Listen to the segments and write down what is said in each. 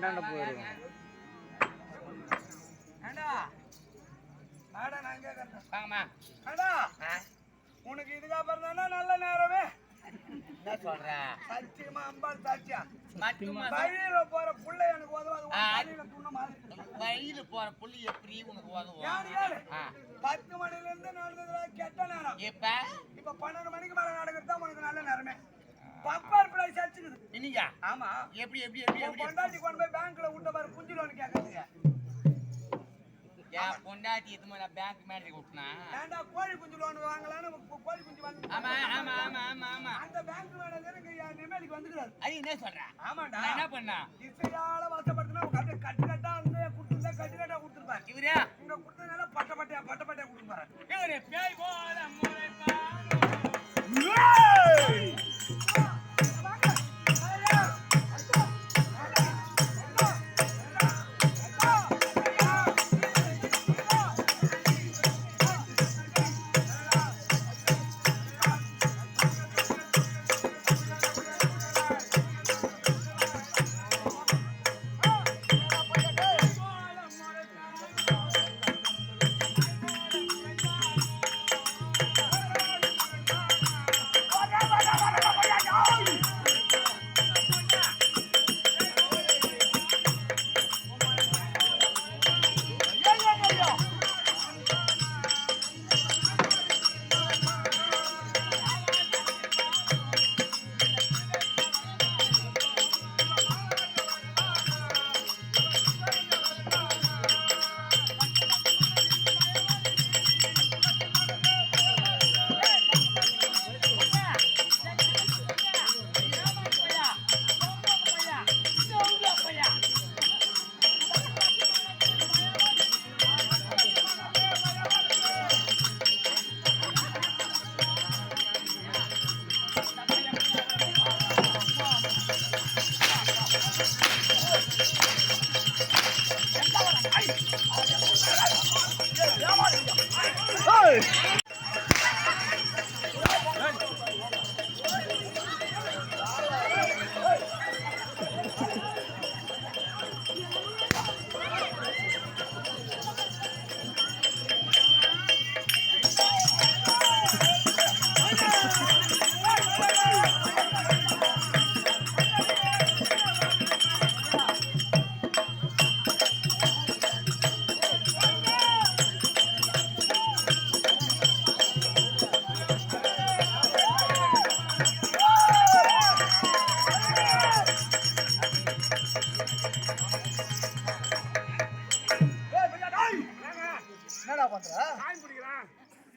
அந்தாண்ட போயிருவோம். உனக்கு இதுக்கப்புறம் தானே நல்ல நேரமே. என்ன சொல்ற? சத்தியமா அம்பாள் சாட்சியா சத்தியமா வழியில போற புள்ள எனக்கு உதவாது. வழியில போற புள்ளி எப்படி உனக்கு உதவும்? 10 மணில இருந்து நடந்ததுல கெட்ட நேரம். இப்ப 12 மணிக்கு மேல நடக்கிறது தான் உனக்கு நல்ல நேரமே. பப்பார் பிரைஸ் அடிச்சுக்குது இன்னைக்கு. ஆமா. எப்படி எப்படி எப்படி எப்படி பொண்டாட்டி கொண்டு போய் பேங்க்ல விட்ட பாரு புஞ்சி லோன் கேக்குறதுக்கு. ஏன் பொண்டாட்டி இது மாதிரி பேங்க் மேனேஜர் விட்டுனா? ஏண்டா கோழி குஞ்சு லோன் வாங்கலாம்னு கோழி குஞ்சு வந்து. ஆமா ஆமா ஆமா ஆமா ஆமா. அந்த பேங்க் மேனேஜர் இங்க நிம்மதிக்கு வந்துக்கிறாரு. அது என்ன சொல்ற? ஆமாடா. என்ன பண்ணா? இசையால வாசப்படுத்தினா அப்படியே கட்டு கட்டா வந்து குடுத்துட்டா கட்டு கட்டா கொடுத்துருப்பாரு. இவரே இங்க கொடுத்ததுனால பட்ட பட்டையா கொடுத்துருப்பாரு. இவரே பேய் போல முளைப்பா.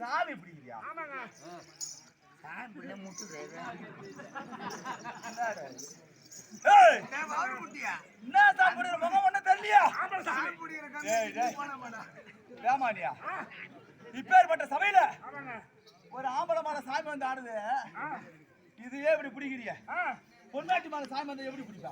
சாமி பிடிக்கிறியா? ஆமாங்க. சாமி பிள்ளை முட்டுது. ஏய் நான் வாங்க முட்டியா? என்ன சாமி பிடிக்கிற முகம் ஒண்ணு தெரியலையா? ஆமா சாமி பிடிக்கிற கண்ணு போனமாடா. வேமானியா? இப்பேர்பட்ட சபையில ஆமாங்க. ஒரு ஆம்பளமான சாமி வந்து ஆடுது. இது எப்படி பிடிக்கிறியா? பொன்னாட்டி மான சாமி வந்து எப்படி பிடிப்பா?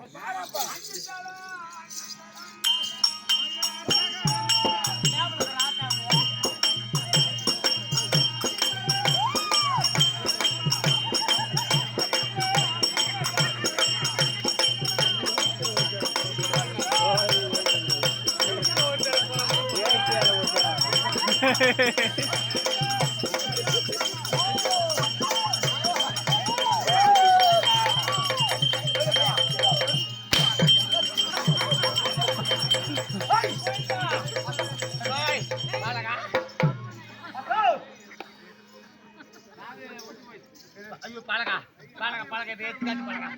ஐயோ பழகா பழகா பழகா எடுத்து காட்டு பழகா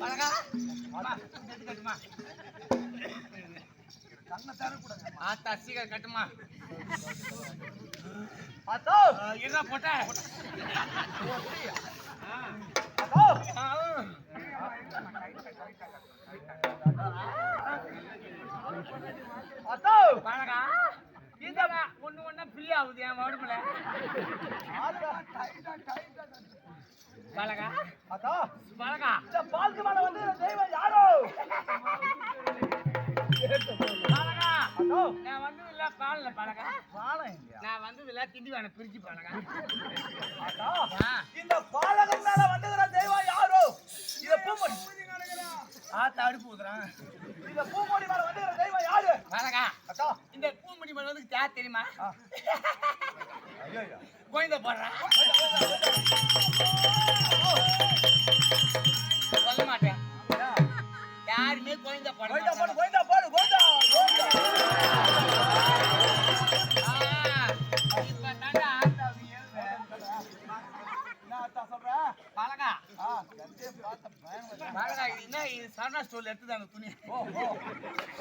பழகா எடுத்து காட்டுமா கண்ணை தரக்கூடாது. ஆத்தா சீக்கிரம் கட்டுமா. அதோ என்ன போட்ட அதோ பழகா இந்த ஒண்ணு ஒண்ணா ஃப்ரீ ஆகுது என் உடம்புல. பழகா அதோ பழகா இந்த பால்க்கு மேல வந்து தெய்வம் யாரோ? பழகா அதோ நான் வந்து இல்ல பால்ல பழகா பாலம் இல்லையா? நான் வந்து இல்ல திண்டி வேண பிரிச்சு பழகா. அதோ இந்த பாலகன் மேல வந்துகிற தெய்வம் யாரோ? இத பூமணி ஆத்தா அடுப்பு ஊத்துறான். இந்த பூமுடி மேல வந்துக்கிற தெய்வம் யாரு? பழகா அக்கா. இந்த பூமுடி மலை வந்து யார் தெரியுமா? ஐயோ கோயந்த போடுறான். சொல்ல மாட்டேன். யாருமே கோயந்த போட கோயிந்தா போடு மாட்டாங்க. கோயிந்தா போடு கோயிந்தா கோயிந்தா. இப்ப தாண்டா ஆத்தாவுக்கு ஏழ்மை. என்ன அத்தா சொல்ற? பழகா கண்டே பார்த்த பயங்கர. பழகா இது என்ன இது சரணா ஸ்டோர்ல எடுத்துதாங்க துணி. ஓ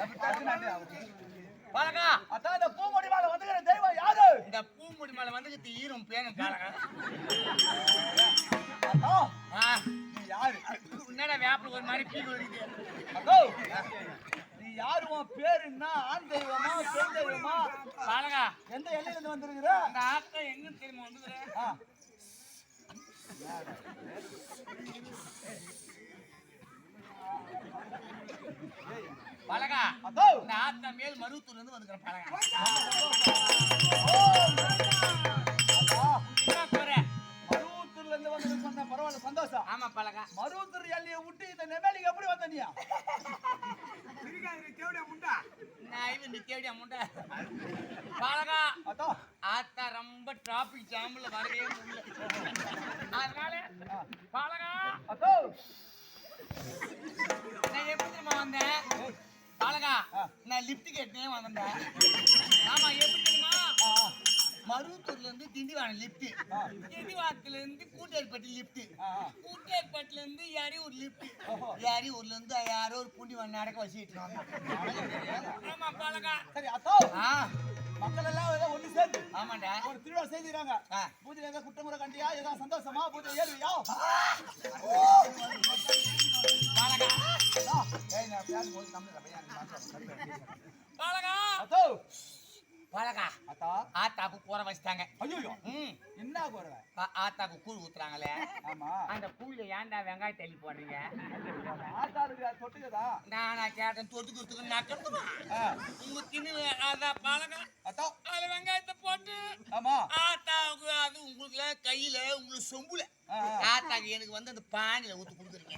அப்படி தட்டுனானே அவரு. பழகா அத்தா இந்த பூமுடி மேல வந்துக்கிற தெய்வம் யாரு? இந்த பூமுடி மலை வந்து ஈரும் பேனும் பழகா. அத்தா ஆ நீ யாரு? என்னடா வேப்பில ஒரு மாதிரி பீ வருது. அக்கோ நீ யாரு? உன் பேரு என்ன? ஆண் தெய்வமா பெண் தெய்வமா? பழகா எந்த எல்லையில இருந்து வந்திருக்கிற? அந்த ஆத்தா எங்க தெரியுமா வந்து பழகா அத்தோ இந்த ஆத்தா மேல் மருவத்தூர்ல இருந்து வந்துக்கிறேன் பழகா. அத்தா என்ன குறை? மருவத்தூர்ல இருந்து வந்து சொன்ன பரவாயில்ல சந்தோஷம். ஆமா பழகா மருவத்தூர் எல்லையை விட்டு இந்த நெமேலிக்கு எப்படி வந்த நீ? தேவடியா முண்டா நான் இவன் தேடியா முண்டை பழகா அத்தா ஆத்தா ரொம்ப டிராபிக் ஜாம்ல வரவே முடியல. அதனால பழகா அத்தோ நான் எப்படி தெரியுமா வந்தேன்? பழகா நான் லிப்ட் கேட்டே வந்தேன். ஆமா எப்படி தெரியுமா? மருவத்தூர்ல இருந்து திண்டிவானம் லிப்ட், திண்டிவானத்துல இருந்து கூட்டேற்பட்டி லிப்ட், கூட்டேற்பட்டில இருந்து யாரையும் லிப்ட், யாரையூர்ல இருந்து யாரோ ஒரு பூண்டி நடக்க வச்சுட்டு வந்தாங்க. ஆமா பழகா சரி அத்தோ மக்கள் எல்லாம் ஏதோ ஒண்ணு சேர்ந்து ஆமாண்டா ஒரு திருவிழா செய்திருக்காங்க. பூஜை ஏதோ குற்றமுறை கண்டியா ஏதோ சந்தோஷமா பூஜை ஏறுவியா? பழகா ஏய் நான் பேசும்போது தமிழ்ல பையன் பழகா அத்தோ பழகா அத்தா ஆத்தாக்கு கூற வச்சிட்டாங்க. ஐயோ என்ன குறை? ஆத்தாக்கு கூழ் ஊத்துறாங்களே ஆமா அந்த கூழ்ல ஏன்டா வெங்காயம் தள்ளி போடுறீங்க? ஆத்தாருக்கு தொட்டுக்கதா? நானா கேட்டேன் தொட்டுக்கிறதுக்கு நக்கணுமா? உங்க தின்னு அதான் பழகா அத்தா அதுல வெங்காயத்தை போட்டு ஆமா ஆத்தாவுக்கு அது உங்களுக்கு கையில உங்களுக்கு சொம்புல ஆத்தாக்கு எனக்கு வந்து அந்த பானில ஊத்து கொடுக்குறீங்க.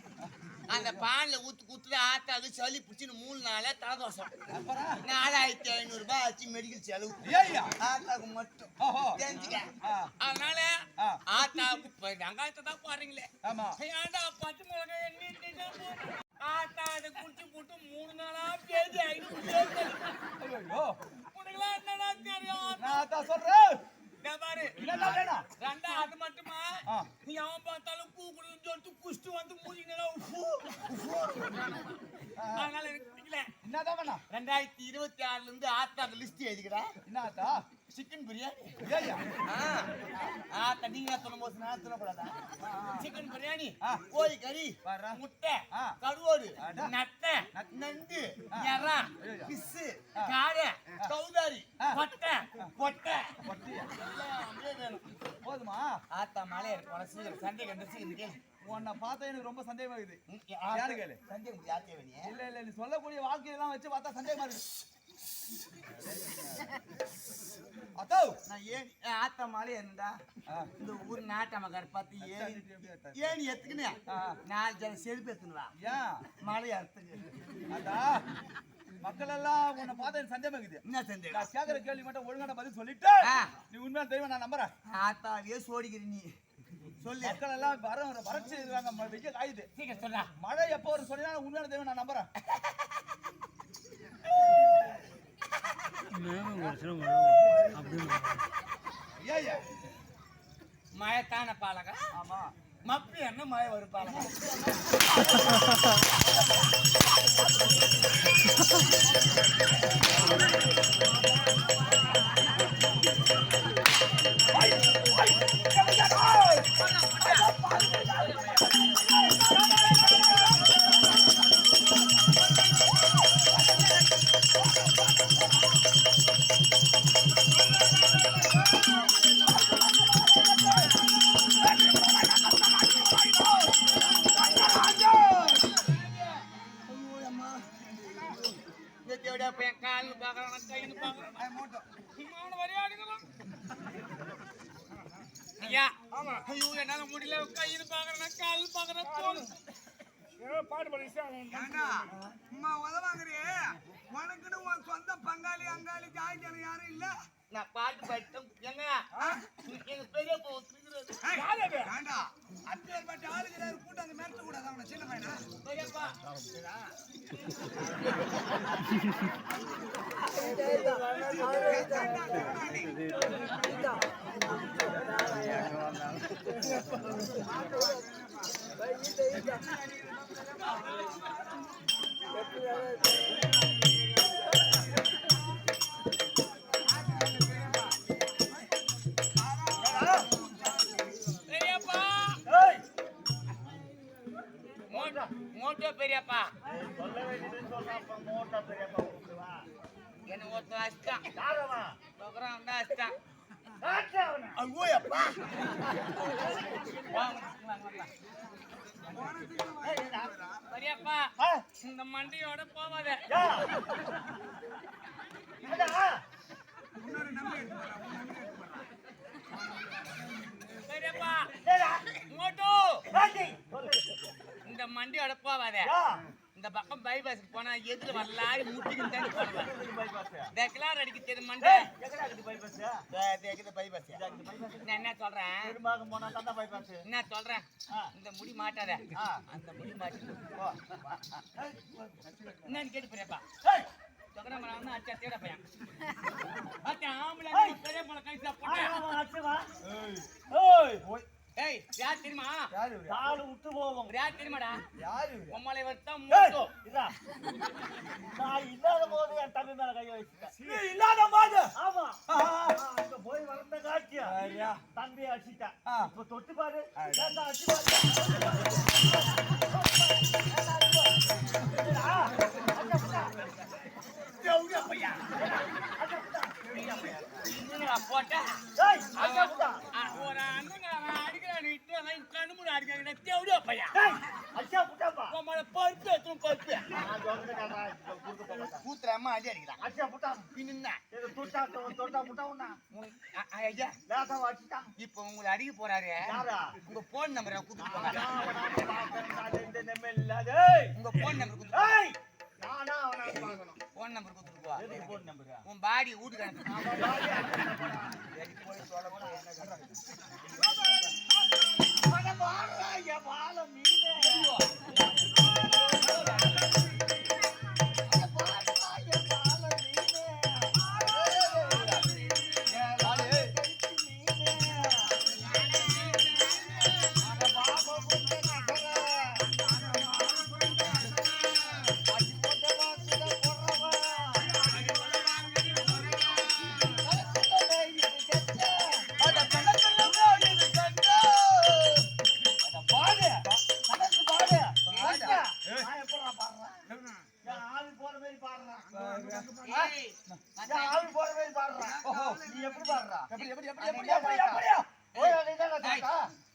அந்த பானில ஊத்து குடுத்துட்டு ஆத்தாக்கு சளி பிடிச்சின்னு 3 நாளா தலைதோசம். அப்புறம் 4500 ரூபாய் ஆச்சு மெடிக்கல் செலவு ஏய்யா ஆத்தாக்கு மட்டும் தெரிஞ்சுக்க. அதனால ஆத்தாவுக்கு வெங்காயத்தை தான் போடுறீங்களே. ஆமா ஏன்டா பச்சை மிளகாய் எண்ணெய் ஆத்தா அதை குடிச்சு போட்டு 3 நாளா பேஜி 500 ஐயோ உனக்குலாம் என்னடா தெரியும்? நான் அத்தா சொல்றேன். பாரு என்ன வேணும்? ரெண்டா அது மட்டுமா நீ அவன் பார்த்தாலும் பூ குடுன்னு சொல்லிட்டு குஷ்டு வந்து மூஞ்சிங்களா அதனால எனக்கு பிடிக்கல. என்னதான் வேணும்? 2026ல இருந்து ஆத்தாக்கு லிஸ்ட் எழுதிக்கிறேன். என்ன அத்தா? சிக்கன் பிரியாணி. ஏய்யா ஆத்தா நீங்க சொல்லும் போது நான் சொல்லக்கூடாதா? சிக்கன் பிரியாணி, கோழி கறி, முட்டை, கருவோடு, நட்டை, நண்டு, எறா, பிஸ்ஸு, காடை, கௌதாரி, கொட்டை, பொட்டை அப்படியே வேணும். போதுமா? ஆத்தா மலையை போன சீக்கிரம் சண்டை கண்டு உன்னை பார்த்தா எனக்கு ரொம்ப சந்தேகமா இருக்குது. யாரு கேளு? சந்தேகம் யாத்தே வேணிய இல்ல இல்ல நீ சொல்லக்கூடிய வாழ்க்கையெல்லாம் வச்சு பார்த்தா சந்தேகமா இருக்கு. அத்தோ நான் ஏன் ஆத்தா மலை என்னடா இந்த ஊர் நாட்டமக்கார பார்த்து ஏன் எத்துக்குன்னு 4 ஜன செருப்பு எத்துனுவா ஏன் மலை அறுத்துக்கு. அதா மக்கள் எல்லாம் உன்னை பார்த்தா எனக்கு சந்தேகமா இருக்குது. என்ன சந்தேகம்? நான் கேட்கிற கேள்வி மட்டும் ஒழுங்கான பதில் சொல்லிட்டு நீ உண்மையான தெய்வம் நான் நம்புறேன். ஆத்தாவே சோடிக்கிற நீ சொல்லு. மக்கள் எல்லாம் வறட்சி இருக்காங்க, வெய்ய காயுது. சீக்கிரம் சொல்றா. மழை எப்போ ஒரு சொன்னா உண்மையான தெய்வம் நான் நம்புறேன். ஏய்யா மழை தானே பாலகா? ஆமா மப்பி என்ன மழை வரும் பாலகா? கால் பாக்குறான் கைன்னு பாக்குறான் ஐயா. ஐயோ என்னால முடியல கைன்னு பாக்குறேன் கால் பாக்குறேன் ஏண்டா அம்மா உதவாங்கறியே உனக்குன்னு உன் சொந்த பங்காளி அங்காளி ஜாயின் ஜன யாரும் இல்ல நான் பாட்டு பாடிட்டேன் எங்க எங்க பெரிய போ ஏண்டா அப்பேற்பட்ட ஆளுகிறாரு கூட்டம் அந்த மிரட்ட கூடாது அவனை சின்ன பையனா பெரியப்பா மோட்டோ பெரியப்பா என்ன ஒருத்தன் அஷ்டம் சொல்றான் அஷ்டம் ஐயோப்பா பெரியப்பா இந்த மண்டியோட போவாத பெரியப்பா மோட்டோ இந்த மண்டியோட போவாத இந்த பக்கம் பைபாஸ்க்கு போனா எதுல வரலாறு முட்டிக்கு தண்ணி போடுவேன் டெக்லார் அடிக்க தெரியும் மண்டே பைபாஸ் நான் என்ன சொல்றேன் என்ன சொல்றேன் இந்த முடி மாட்டாத அந்த முடி மாட்டி என்னன்னு கேட்டு பெரியப்பா சொக்கர மரம் வந்து அச்சா தேட பையன் ஆம்பளை பெரிய பழம் கைசா போட்டேன் ஏய் யார் தெரியுமா காலு விட்டு போவோம் யார் தெரியுமாடா யாரு உம்மலை வர்த்தம் மூட்டோ இதா நான் இல்லாத போது என் தம்பி மேல கை வச்சிட்டேன் நீ இல்லாத போது ஆமா அங்க போய் வந்த காட்சியா தம்பி அடிச்சிட்டேன் இப்ப தொட்டு பாரு அடிச்சு போட்ட ஒரு அண்ணங்க அடிக்கிறான் கண்ணு மூணு அடிக்கிறாங்க தேவையா பையன் பருப்பு எத்தனை பருப்பு கூத்துறாம அடி அடிக்கிறான் அடிச்சா புட்டா பின்ன தொட்டா புட்டா உண்டா ஐயா லேசா வச்சிட்டா இப்ப உங்களை அடிக்க போறாரு உங்க போன் நம்பரை கொடுத்து போங்க உங்க போன் நம்பர் கொடுத்து போன் நம்பர் கொடுத்துட்டு போ உன் பாடி வீட்டுக்கு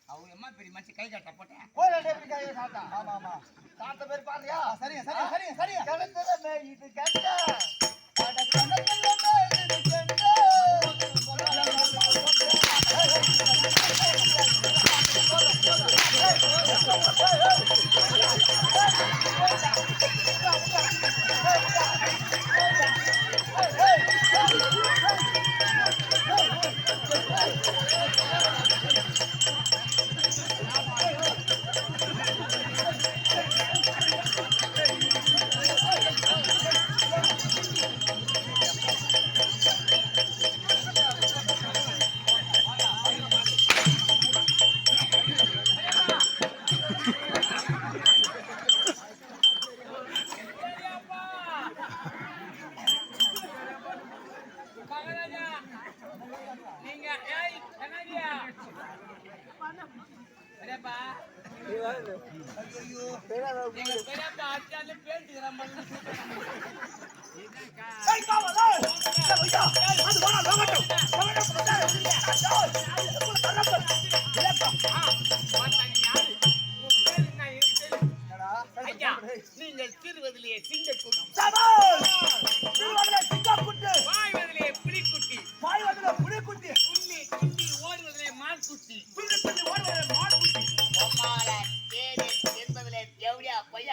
அவங்க அம்மா பெரிய மனுஷன் கை காட்ட போட்டேன் சரிங்க சரிங்க சரிங்க சரிங்க இது நீங்க பெரியப்பா எங்க பெரியப்பா அச்சால பேசிக்கிறான் நீங்கள் சிறுவதிலேயே சிங்கக்குட்டி வாய்வதிலே புலிக்குட்டி புள்ளி குட்டி ஓடுவதிலே மான்குட்டி என்பதிலே தேவையா பையன்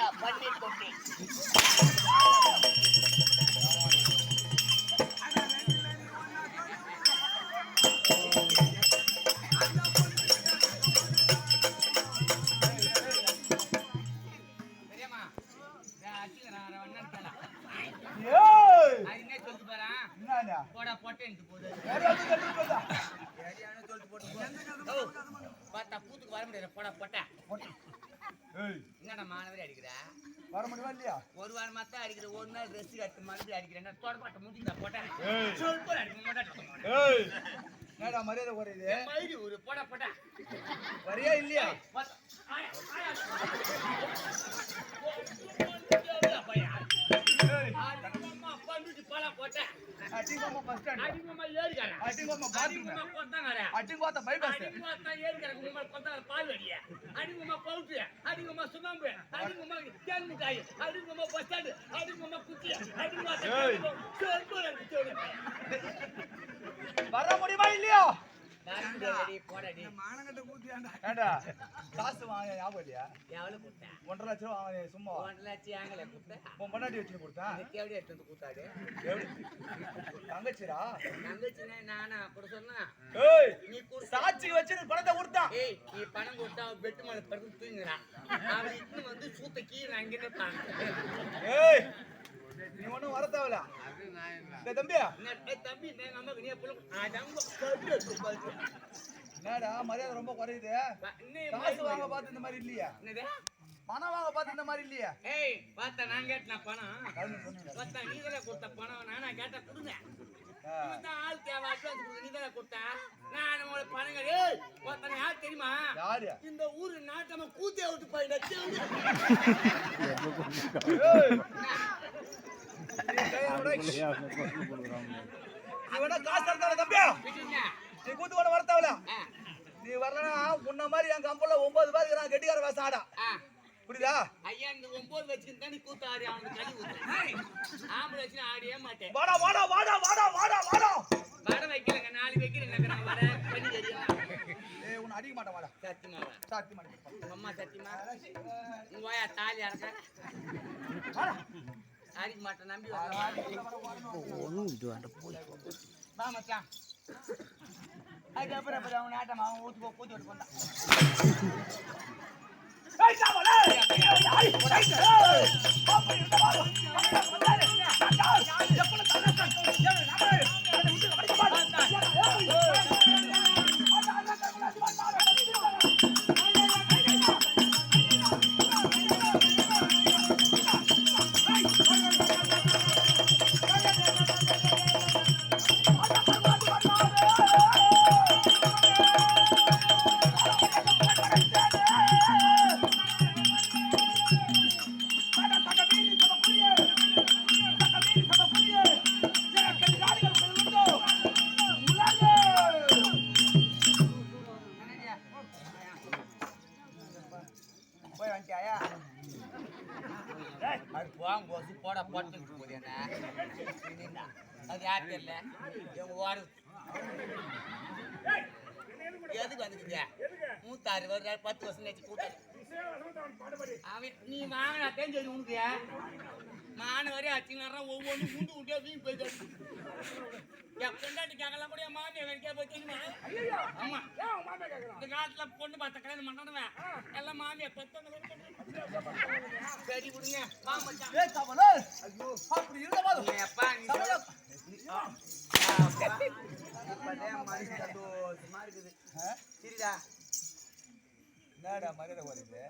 என்னடா போடா போட்டேன்ட்டு போகுது யாராவது கட்டி போதா சரியான சொல்லிட்டு போட்டு பார்த்தா கூத்துக்கு வர முடியாது போடா போட்டேன் ஏய் என்னடா மாணவரே அடிக்கிற வர முடியுமா இல்லையா ஒரு வாரமா தான் அடிக்கிற ஒரு நாள் ட்ரெஸ் கட்டு மறுபடியும் அடிக்கிறேன் தொடப்பாட்ட முடிஞ்சா போட்டேன் ஏய் சொல்லிட்டு அடிக்க மாட்டேன் ஏய் என்னடா மரியாதை குறையுது மயிரி ஒரு போடா போட்டா வரியா இல்லையா அடிங்கம்மா பஸ் ஸ்டாண்ட் அடிங்கம்மா ஏறிக்காரன் அடிங்கம்மா பாத்ரூம் அடிங்கம்மா கொத்தாங்கற அடிங்கோத்த பைபாஸ் அடிங்கம்மா தான் ஏறிக்காரன் உங்க கொத்தாங்கற பால் வடிய அடிங்கம்மா பவுட்ரு அடிங்கம்மா சுண்ணாம்பு அடிங்கம்மா தேன் மிட்டாய் அடிங்கம்மா பஸ் ஸ்டாண்ட் அடிங்கம்மா குச்சி அடிங்கம்மா வர முடியுமா இல்லையா போடாடி மானங்கட்ட கூத்தியாண்டா ஏண்டா காசு வாங்க ஞாபகம் இல்லையா எவ்வளவு கொடுத்த 1.5 லட்சம் வாங்க சும்மா 1 லட்சம் ஆங்கல கொடுத்த உன் பொண்டாட்டி வச்சு கொடுத்தேன் தேவடி எடுத்து வந்து கூத்தாடு தங்கச்சிரா தங்கச்சினே நானா கூட சொன்னா ஏய் நீ கூட சாட்சிக்கு வச்சு பணத்தை கொடுத்தான் ஏய் நீ பணம் கொடுத்தா பெட் மேல படுத்து தூங்குறா அவன் இட்டு வந்து சூத்த கீழே அங்கே நிற்பாங்க ஏய் நீ ஒண்ணும் வர தேவல தம்பியா தம்பி நமக்கு நீ என்னடா மரியாதை ரொம்ப குறையுது காசு வாங்க பார்த்து இந்த மாதிரி இல்லையா பணம் வாங்க பார்த்து இந்த மாதிரி இல்லையா ஏய் பார்த்தா நான் கேட்டேன் பணம் பார்த்தா நீ தானே கொடுத்த பணம் நானா கேட்டா கொடுங்க ஆள் தேவை அட்வான்ஸ் கொடுங்க நீ தானே கொடுத்த நான் உங்களுக்கு பணம் ஏய் பார்த்தா யார் தெரியுமா யாரு இந்த ஊரு நாட்டமா கூத்தே விட்டு போயிட்டா காசு தரல தம்பியா நீ கூத்து கூட வரத்தாவல நீ வரலனா உன்ன மாதிரி என் கம்பெனில 9 பேருக்கு நான் கெட்டிக்கார வேஷம் ஆடா புரியுதா ஐயா இந்த 9 வச்சுக்கிட்டு தான் நீ கூத்து ஆடி அவனுக்கு கழி ஊத்து ஆம்பளை வச்சு ஆடியே மாட்டேன் வாடா வாடா வாடா வாடா வாடா வாடா வட வைக்கலங்க 4 வைக்கிறேன் நான் வர பண்ணி தெரியும் ஏய் உன்னை அடிக்க மாட்டேன் வாடா சத்தியமாவா சாத்தி மாட்டேன் உங்க அம்மா சத்தியமா உங்க வாயா தாலி அறக்க அடிக்க மாட்டேன் நம்பி வா மச்சான் அதுக்கப்புறம் அப்புறம் அவன் ஆட்டம் அவன் ஊத்து கூத்தி விட்டு போந்தான் போட போட்டு போது அது யார் தெரியல இவங்க ஓடு எதுக்கு வந்துக்குது மூத்தாறு வருஷம் 10 வருஷம் கழிச்சு கூட்டாரு அவன் நீ வாங்கினா தெரிஞ்சது உனக்கு மாணவரே அச்சுங்கன்னா ஒவ்வொன்றும் முண்டு விட்டே வீண் போயிட்டு என் பொண்டாட்டி கேட்கலாம் கூட என் மாமியை வேண்டிய போய் தெரியுமா ஆமா இந்த காலத்துல பொண்ணு பார்த்த கல்யாணம் பண்ணணுவேன் எல்லாம் மாமியை பெத்தவங்க சரி விடுங்க வா மச்சான் அப்படி இருந்த போதும் எப்பா நீ சந்தோஷமா இருக்குது சரிடா என்னடா மரியாதை குறையுது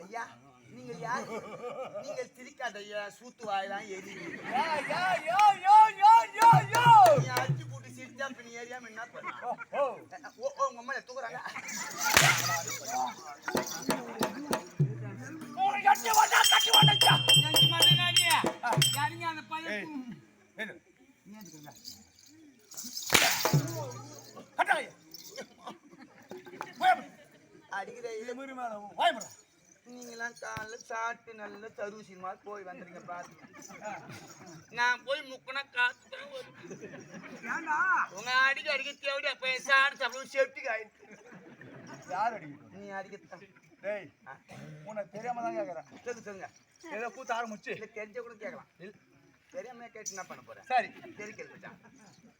ஐயா நீங்க யார் நீங்க சிரிக்காத ஐயா சூத்து வாயெல்லாம் எரியுது நீ அடிச்சு போட்டு சிரிச்சா பின் ஏரியாம என்ன பண்ண உங்க அம்மா தூக்குறாங்க அந்த பையன் அடிக்கிற நீங்களாம் காலைல சாப்பிட்டு நல்ல தரு சினிமா போய் வந்துருங்க பாத்து நான் போய் முக்கினா காசு தான் வரும் உங்க அடிக்க தேவையா போய் சாப்பிட்டு சாப்பிடும் சேஃப்டிக்கு ஆயிடுச்சு யார் அடிக்கணும் நீ அடிக்கத்தான் டேய் உனக்கு தெரியாம தான் கேட்கறேன் சொல்லுங்க ஏதோ கூத்து ஆரம்பிச்சு இல்லை தெரிஞ்ச கூட கேட்கலாம் தெரியாம கேட்டு என்ன பண்ண போறேன் சரி தெரிக்கல் மச்சான்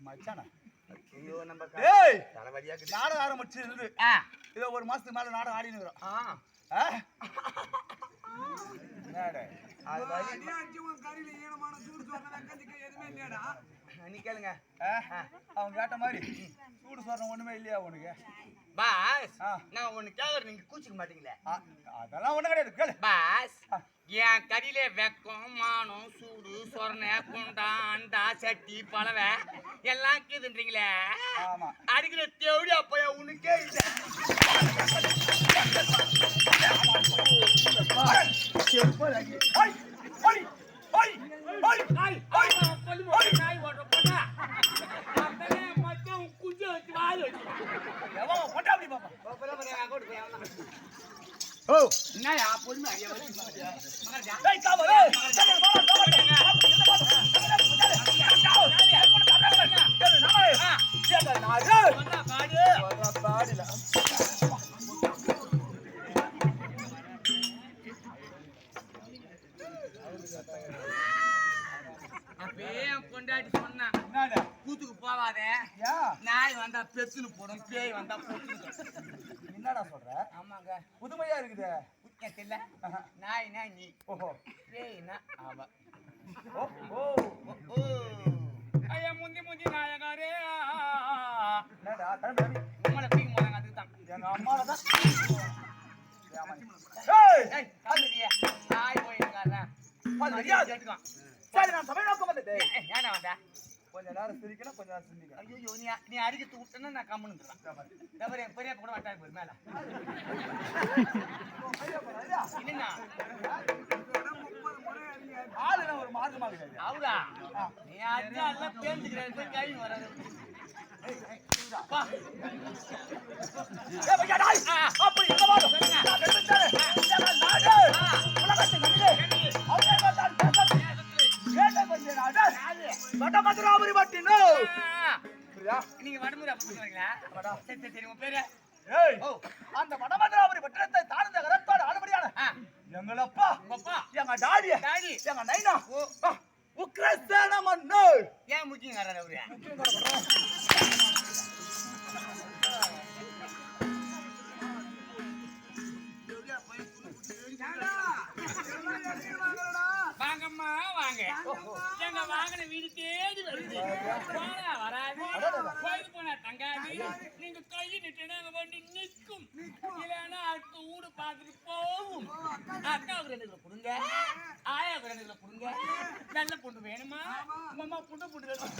மச்சானா ஐயோ நம்ம டேய் தலைவலியா நாடகம் ஆரம்பிச்சு இருந்து இதோ 1 மாசத்துக்கு மேல நாடகம் ஆடின்னு இருக்கிறோம் அது வலி கறியில ஈனமான சூடு சொன்ன எதுவுமே இல்லையாடா நீ கேளுங்க. அவன் கேட்ட மாதிரி சூடு சொல்ற ஒண்ணுமே இல்லையா உனக்கு? பாஸ், நான் ஒண்ணு கேக்குறேன், நீங்க கூச்சிக்க மாட்டீங்களே? அதெல்லாம் ஒண்ணும் கிடையாது, கேளு. பாஸ், என் கடியில வெக்கம், மானம், சூடு, சொரணை, குண்டா, அண்டா, சட்டி, பலவை எல்லாம் இருக்குதுன்றீங்களே. ஆமா. அடிக்கிற தேவடி அப்ப உனக்கே இல்லை. என்னயா பொறுமை கொண்டாடி சொன்னா கூத்துக்கு போவாத, நாய் வந்தா பெத்துன்னு போடும், பேய் வந்தா பொத்துன்னு. என்னடா சொல்ற? ஆமாங்க, புதுமையா இருக்குது. இல்ல நாய்னா நீ, ஓஹோ, பேய்னா அவ. ஓ ஐயா முந்தி முந்தி நாயகாரே. என்னடா தம்பி உங்களை பிடிக்க போறாங்க, அதுக்கு தான். எங்க அம்மால தான். நாய் போயிருக்காரா? சரி, நான் சபை நோக்கம் வந்துட்டேன். ஏடா வந்தா? கொஞ்ச நேரம் சிரிக்கணும், கொஞ்ச நேரம் சிந்திக்கணும். ஐயோ, நீ அடிக்கிறது விட்டனா நான் கம்முன்னு பெரிய கூட வட்டாரு போய் மேல இல்லைண்ணா. ஆளுனா ஒரு மார்க்கமா கிடையாது. அவரா நீ அடிச்சா எல்லாம் பேந்துக்கிறேன், கை வராது. அப்படி என்ன வடமதுராபுரி பட்டினோ. நீங்க வடமுறை அப்படிங்களா? சரி சரி, உங்க பேரு? அந்த வடமதுராபுரி பட்டணத்தை தாழ்ந்த கரத்தோட ஆளுபடியான எங்களப்பா, எங்க டாடி, எங்க நைனா உக்ரஸ்தான மன்னோ. ஏன் முக்கியம் அவரு? வாங்கம்மா வாங்க, எங்க வாங்கின வீடு தேடி வருது. போனா வராது, கோயிலுக்கு போனா தங்காது. நீங்க கையை நிட்டுனா வண்டி நிற்கும், இல்லைன்னா அடுத்த ஊடு பார்த்துட்டு போகும். அக்காவுக்கு 2 கொடுங்க, ஆயாவுக்கு 2 கொடுங்க. நல்ல பொண்ணு வேணுமா? உங்க அம்மா புண்டு வேணும்.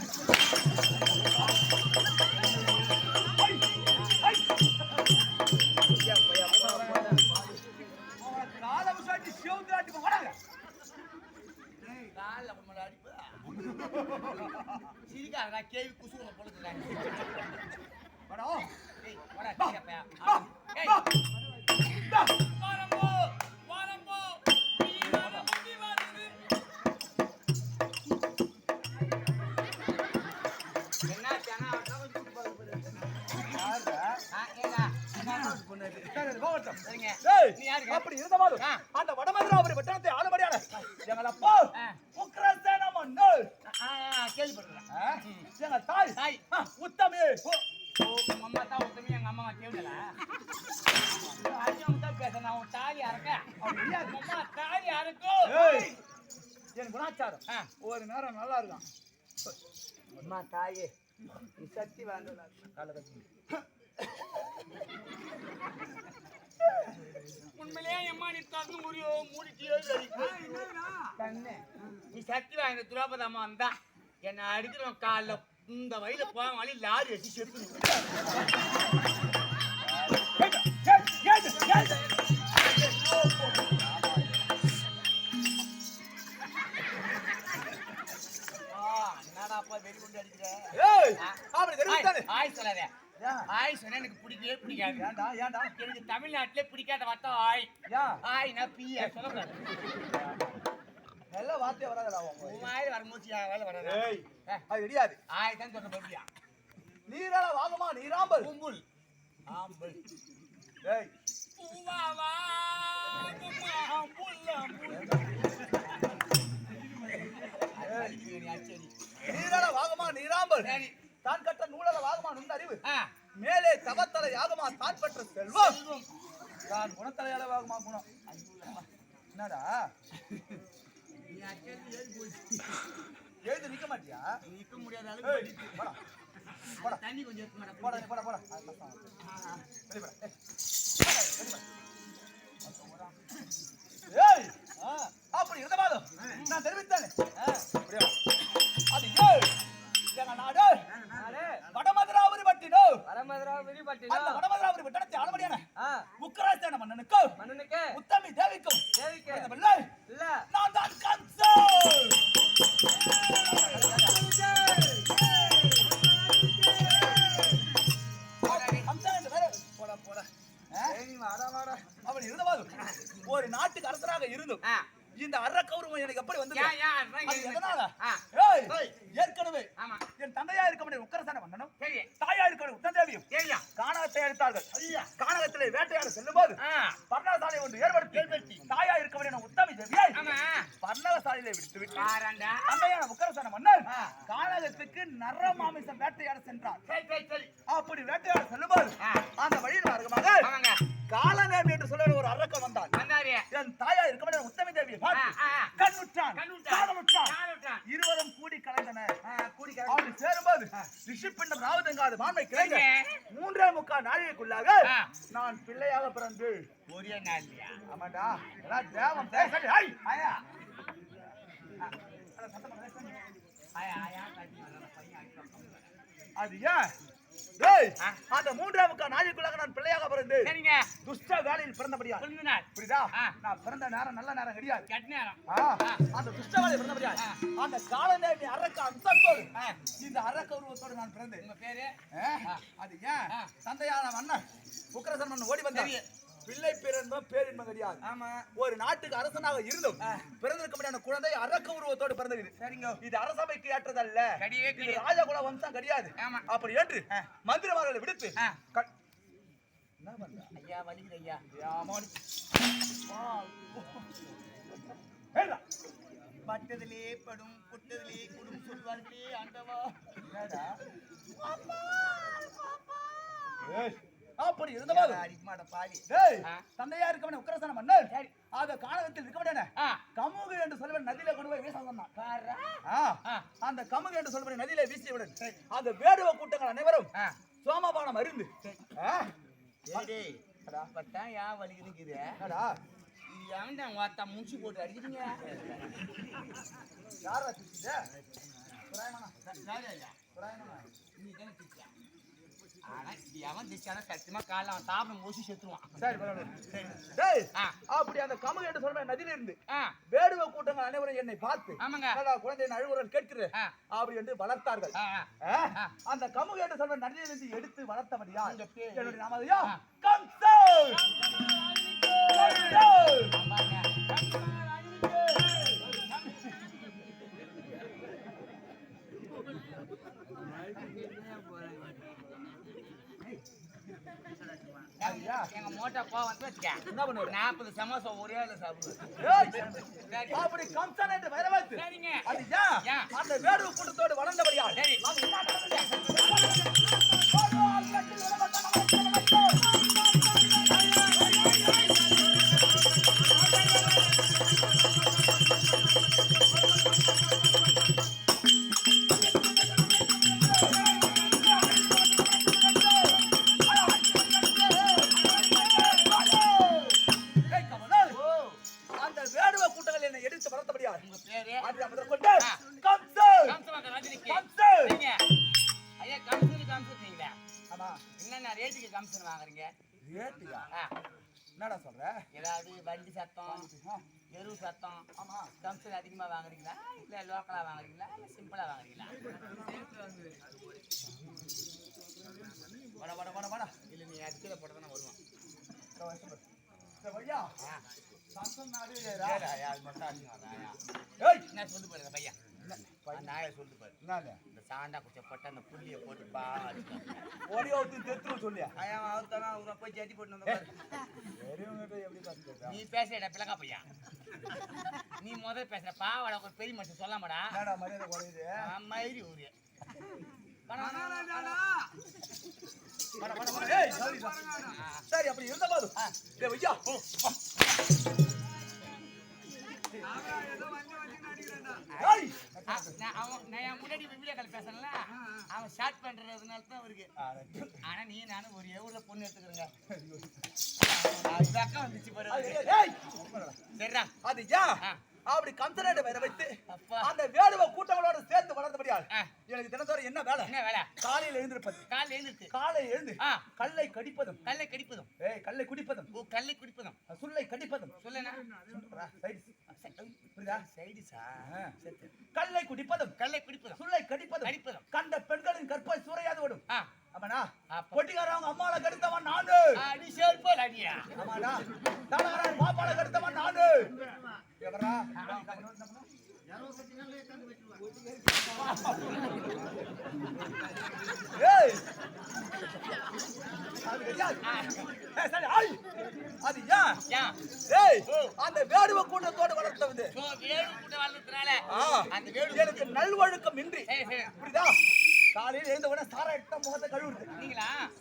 சிரிக்காரா கேள்வி குசுவனை பொழுதுறாங்க. அப்படி இருந்தவாறு அந்த வடமதுராபுரி பட்டணத்தை ஆளுபடியான எங்களப்பா உக்ரஸ்தான மன்னோ. கேள்விப்படுறேன். எங்க தாய் உத்தமே. உங்க அம்மா தான் உத்தமே, எங்க அம்மா கேட்கல. அடியவங்க தான் பேச, நான் தாலி அறக்கேன். அம்மா தாலி அறக்கும். என் குணாச்சாரம் ஒரு நேரம் நல்லா இருக்கும். அம்மா தாயே, நீ சக்தி வாழ்ந்தா உண்மையிலேயே அம்மா நீ தந்து முடியோ மூடிட்டியோ தண்ணே. நீ சக்தி வாங்கின துராபதாமா வந்தா என்னை அடிக்கிறவன் காலில் இந்த வயல போக வழி லாரி வச்சு செத்து. என்னடாப்பா வெறி கொண்டு அடிக்கிற? ஆய் சொல்லாத. ஆய் சொன்னா எனக்கு பிடிக்கவே பிடிக்காது. ஏன்டா? எனக்கு தமிழ்நாட்டிலே பிடிக்காத வார்த்தை ஆய். ஆய்னா பிய சொல்லக்கூடாது. நல்ல வார்த்தையா வராதடா. உன் வாயில வரும்போது வேலை வராது. அது தெரியாது. ஆய் தான் சொல்ற பப்பியா. நீரால வாங்கம்மா நீராம்பல் கும்புல் ஆம்பல். ஏய் பூவாவா நீரால வாங்கம்மா நீராம்பல். தான் கட்ட நூலால வாகமா நுண்ண அறிவு. மேலே தவத்தலை யாகமா தான் பெற்ற செல்வம். தான் குணத்தலையால வாகமா குணம். என்னடா எழுதி நிக்க மாட்டியா? அப்படியா நிக்க முடியாத அளவுக்கு ஏய், போடா. போடா. தண்ணி கொஞ்சம் எடுத்து மேடம் போடா, நீ போடா, போடா. அது கஷ்டம். வெளிய போடா. ஏய். வெளிய போடா. ஏய், அப்படி இருந்த போதும் நான் தெரிவித்தேன். அப்படியா? அது ஏய், எங்க நாடு வடமதுராபுரி பட்டினோ. அந்த வடமதுராபுரி பட்டணத்தை ஆளுமடியான உக்கிரசேன மன்னனுக்கு உத்தமி தேவிக்கும் பிள்ளை நான் தான் கம்சன். கம்சன் என்று பேரு. போடா, போடா. அப்படி இருந்தபோது ஒரு நாட்டுக்கு அரசராக இருந்தும் இந்த அரக்கௌரவம் எனக்கு எப்படி வந்தது? அது எதனால? ஏய், ஏற்கனவே என் தந்தையா இருக்க முடியும் உக்கிரசேன மன்னனும் தாயா இருக்க முடியும் உத்தமதேவியும் கானகத்தை எடுத்தார்கள். கானகத்திலே வேட்டையாட செல்லும் போது பர்ணசாலை ஒன்று ஏற்படுத்தி தாயா இருக்க முடியும் உத்தமி தேவியை பர்ணசாலையிலே விடுத்து விட்டு தந்தையான உக்கிரசேன மன்னர் கானகத்துக்கு நர மாமிசம் வேட்டையாட சென்றார். அப்படி வேட்டையாட செல்லும் போது அந்த வழியின் மார்க்கமாக காலநேமி என்று சொல்ல ஒரு அரக்கன் வந்தான். என் தாயா இருக்க முடியும் உத்தமி தேவியை கண்ணுற்றான், காதலுற்றான். இருவரும் கூடி கலைந்தனர். அப்படி சேரும்போது ரிஷிப்பிண்டம் ராவதங்காது மாண்மை கிடைக்க 3.25 நாழிகைக்குள்ளாக நான் பிள்ளையாக பிறந்து ஒரே நாள்லயா? ஆமாடா எல்லாம் தேவம் தேசடி. ஹை ஆயா அது ஏன்? டேய், அந்த 3.25 நாழிகைக்குள்ளாக நான் பிள்ளையாக பிறந்து துஷ்ட வேலையில் பிறந்தபடியா புரியுதா? நான் பிறந்த நேரம் நல்ல நேரம் கிடையாது. அந்த துஷ்ட வேலையில் பிறந்தபடியா அந்த காலநேமி அரக்க அம்சத்தோடு இந்த அரக்க உருவத்தோடு நான் பிறந்தேன். உங்க பேரு? அது ஏன்? தந்தையான மன்னன் உக்கிரசேன மன்னன் ஓடி வந்தார். பிள்ளை பிறந்தோம் பேரின்பம் கிடையாது. ஒரு நாட்டுக்கு அரசனாக இருந்தும் பிறந்திருக்க முடியாத குழந்தை அரக்க உருவத்தோடு பிறந்தது. சரிங்க, இது அரசபைக்கு ஏற்றதல்ல. இது ராஜகுல வம்சம் கிடையாது. அப்படி என்று மந்திரவாதிகளை விடுத்து என்ன பண்ற? ஐயா வலிக்குது ஐயா. பட்டதிலே படும் குட்டதிலே குடும் சொல்வார்களே ஆண்டவா. அப்படி இருந்தபோது அடிமாட பாவி தந்தையா இருக்க உக்கிரசேன மன்னர் ஆக கானகத்தில் இருக்க முடியாத கமுகு என்று சொல்லுவன் நதியில கொண்டு போய் வீச சொன்னான். அந்த கமுகு என்று சொல்லுவன் நதியில வீசிய விடன் அந்த வேடுவ கூட்டங்கள் அனைவரும் சோமபானம் அறிந்து வலிக்குது. மூச்சு போட்டு அடிக்கிறீங்க. அப்படி அந்த கமுகு என்று சொல்ற நதியில இருந்து வேடுவ கூட்டங்கள் அனைவரும் என்னை பார்த்து குழந்தையின் அழுகுரல் கேட்கிறேன் அப்படி என்று வளர்த்தார்கள். அந்த கமுகு என்று சொல்ற நதியிலிருந்து எடுத்து வளர்த்தபடியா என்னுடைய நாமதையா கம்சன். எங்க மோட்டா போ வந்து என்ன பண்ணுவாரு? 40 சமோசா ஒரே ஆளு சாப்பிடுவாரு. அப்படி கம்சன் என்று வரவேற்று அது ஏன்? அந்த வேடுவ கூட்டத்தோடு வளர்ந்தபடியா என்னடா சொல்ற? ஏதாவது வண்டி சத்தம் எரு சத்தம் கம்சன் அதிகமா வாங்குறீங்களா இல்ல லோக்கலா வாங்குறீங்களா இல்ல சிம்பிளா வாங்குறீங்களா? வட வட வட வட இல்ல நீ அடிக்கிற போட்டு தானே வருவான். என்ன சொல்லு பாருங்க பையன் நாய சொல்லு பாரு. இந்த சாண்டா குச்சை போட்டு அந்த புள்ளிய போட்டு பாடி ஓடி ஓட்டி தெத்து சொல்லியா போய் ஜட்டி போட்டு வந்த நீ பேசுற பிளக்கா பையா. நீ முதல்ல பேசுற பாவாடா ஒரு பெரிய மனுஷன் சொல்லாமடா மரியாதை குறையுது. மயிரி ஊரு சரி அப்படி இருந்த போது ஏய் நான் என் முன்னாடி வீடியோ கால் பேசுறேன்ல அவன் ஷார்ட் பண்றதுனால தான் அவருக்கு. ஆனா நீ நானும் ஒரு எவ்வளவு பொண்ணு எடுத்துக்கிறேங்க. அக்கா வந்துச்சு பாரு. ஏய் சரிடா அது ஏன் அப்படி கம்சனேட் வர வைத்து அந்த வேடுவ கூட்டங்களோட சேர்ந்து வளர்ந்தபடியால் எனக்கு தினத்தோறும் என்ன வேலை? என்ன வேலை? காலையில எழுந்திருப்பது, காலை எழுந்து கல்லை கடிப்பதும், ஏய் கல்லை குடிப்பதும், ஓ கல்லை குடிப்பதும், சுல்லை கடிப்பதும். சொல்லேனா சைடிஸா கல்லை குடிப்பதும், சுல்லை கடிப்பதும், கண்ட பெண்களின் கற்பை சூறையாது விடும். ஆமாடா பொட்டிக்காரவங்க அம்மால கடித்தவன் நானு. அடி சேர்ப்போல் அடியா. ஆமாடா தாளகாரன் பாப்பால கடித்தவன் நானு. எவரா ஏய் அது ஏன்? ஏய் அந்த வேடுவ கூட்டத்தோடு வளர்த்தது. எனக்கு நல்வழக்கம் இன்றி புரியுதா? காலையில் எழுந்த உடனே சாராயத்தை முகத்தை கழுவுறது,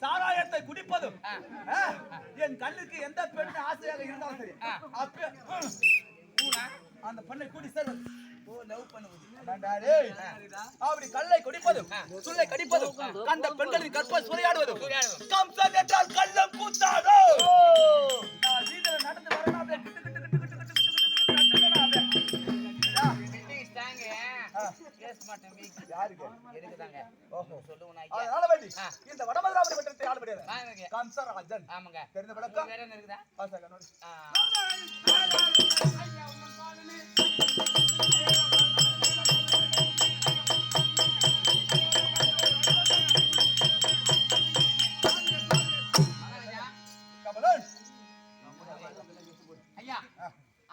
சாராயத்தை குடிப்பதும், என் கண்ணுக்கு எந்த பெண்ணு ஆசையாக இருந்தாலும் சரி அந்த பெண்ணை கூடி சேர்வது. அப்படி கல்லை குடிப்பதும், சுல்லை கடிப்பதும், கண்ட பெண்களின் கற்பை சூறையாடுவதும். கம்சன் என்றால் கள்ளம் கூத்தாடோ. நடந்து வரணும் அப்படியே கிட்டு கிட்டு கிட்டு கிட்டு கிட்டு கிட்டு இந்த வடமதுராபுரி வட்டத்தை ஆளுபடியார் கம்சராஜன். தெரிந்த விளக்கம் ஐயா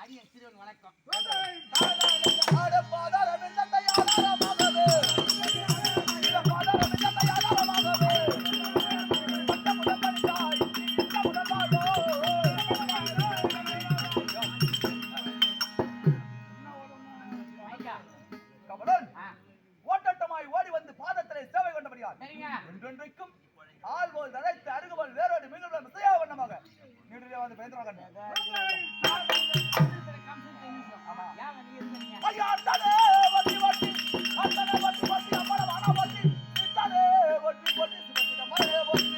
அடிய சிறுவன் வணக்கம். ஓட்டமாய் ஓடி வந்து பாதத்திலே சேவை கொண்டபடியால் என்றென்றைக்கும் ஆள்போல் தழைத்து அருகுபோல் வேரோடு மீன்களுடன் மிசையா வண்ணமாக நீடிலே வந்து பயந்துறாங்க. ஐயா அத்தனே வட்டி வட்டி, அத்தனே வட்டி வட்டி, அம்மன வானா வட்டி, இத்தனே வட்டி வட்டி, சிவத்தின மலையே வட்டி.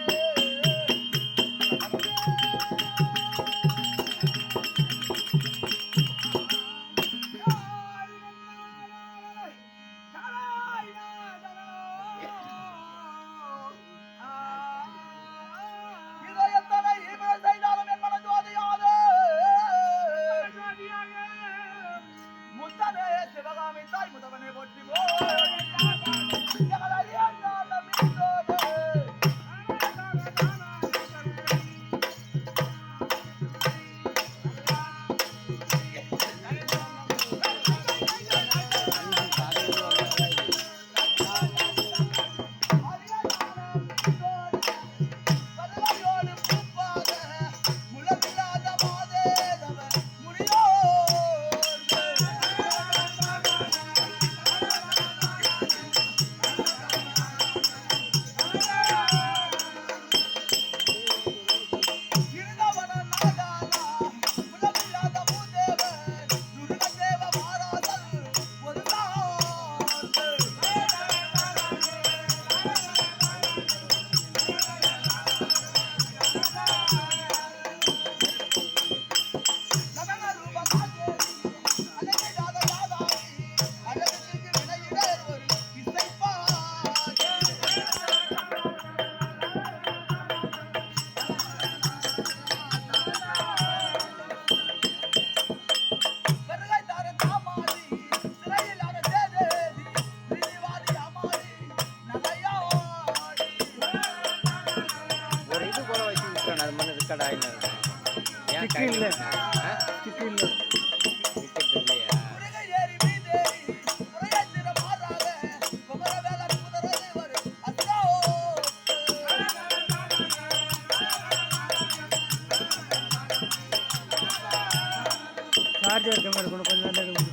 சார்ஜர் கேமரா கொண்டு கொஞ்சம் நேரம்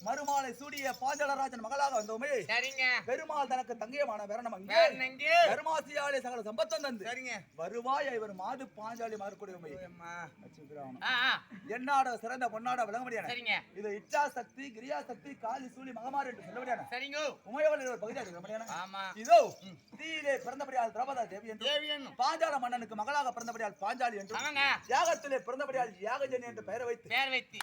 மறுமாலை சூடிய பாஞ்சலராஜன் மகளாக வந்தோமே சரிங்க. பெருமாள் தனக்கு தங்கையமான வேரணம் அங்கே வேறனங்கே தர்மாசியாலே சகல சம்பத்தம் தந்து சரிங்க. வருவாய் இவர் மாது பாஞ்சாலி மாறக்கூடிய அம்மா வச்சிருக்கிறான். என்னாட சிறந்த பொன்னாட விளங்க முடியாது. சரிங்க. இது இச்சா சக்தி கிரியா சக்தி காளி சூலி மகமாரி என்று சொல்ல முடியாது. சரிங்க. உமையவள் ஒரு பகுதியாக இருக்க முடியாது. ஆமா. இதோ தீயிலே பிறந்தபடியால் திரௌபதா தேவி என்று தேவி என்னும் பாஞ்சால மன்னனுக்கு மகளாக பிறந்தபடியால் பாஞ்சாலி என்று ஆமாங்க. யாகத்திலே பிறந்தபடியால் யாகஜனி என்று பெயரை வைத்து பேர் வைத்து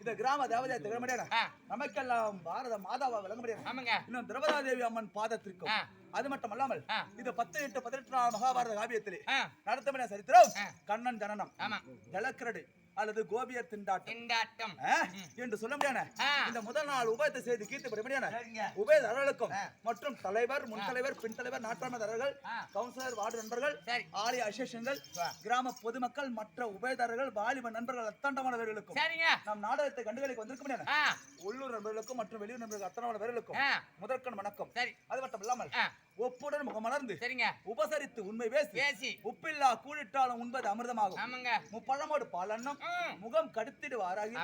இந்த கிராம தேவதையை திகழ முடியாது. நமக்கெல்லாம் பாரத மாதாவா விளங்க முடியாது. ஆமாங்க. இன்னும் திரௌபதா தேவி அம்மன் பாதத்திற்கும் அது மட்டும் அல்லாமல் இது 10 8 18 மகாபாரத காவியத்திலே நடத்தப்பட்ட சரித்திரம் கண்ணன் ஜனனம் ஜலக்கிரடு அல்லது கோபியர் திண்டாட்டம் என்று சொல்ல முடியாது. இந்த முதல் நாள் உபயத்தை செய்து கீர்த்திப்பட முடியாது. உபயதாரர்களுக்கும் மற்றும் தலைவர் முன் தலைவர் பின் தலைவர் நாட்டாளர்கள் கவுன்சிலர் வார்டு நண்பர்கள் ஆலய அசேஷங்கள் கிராம பொதுமக்கள் மற்ற உபயதாரர்கள் வாலிப நண்பர்கள் அத்தாண்டமானவர்களுக்கும் நம் நாடகத்தை கண்டுகளுக்கு வந்திருக்க முடியாது. உள்ளூர் நண்பர்களுக்கும் மற்றும் வெளியூர் நண்பர்கள் அத்தனானவர்களுக்கும் முதற்கண் வணக்கம். அது மட்டும் இல்லாமல் ஒப்புடன் முகமலர்ந்து உபசரித்து உண்மை பேசி உப்பில்லா கூழிட்டாலும் உண்பது அமிர்தமாகும். முப்பழமோடு பாலன்னம் முகம் கடுத்திடுவாராகி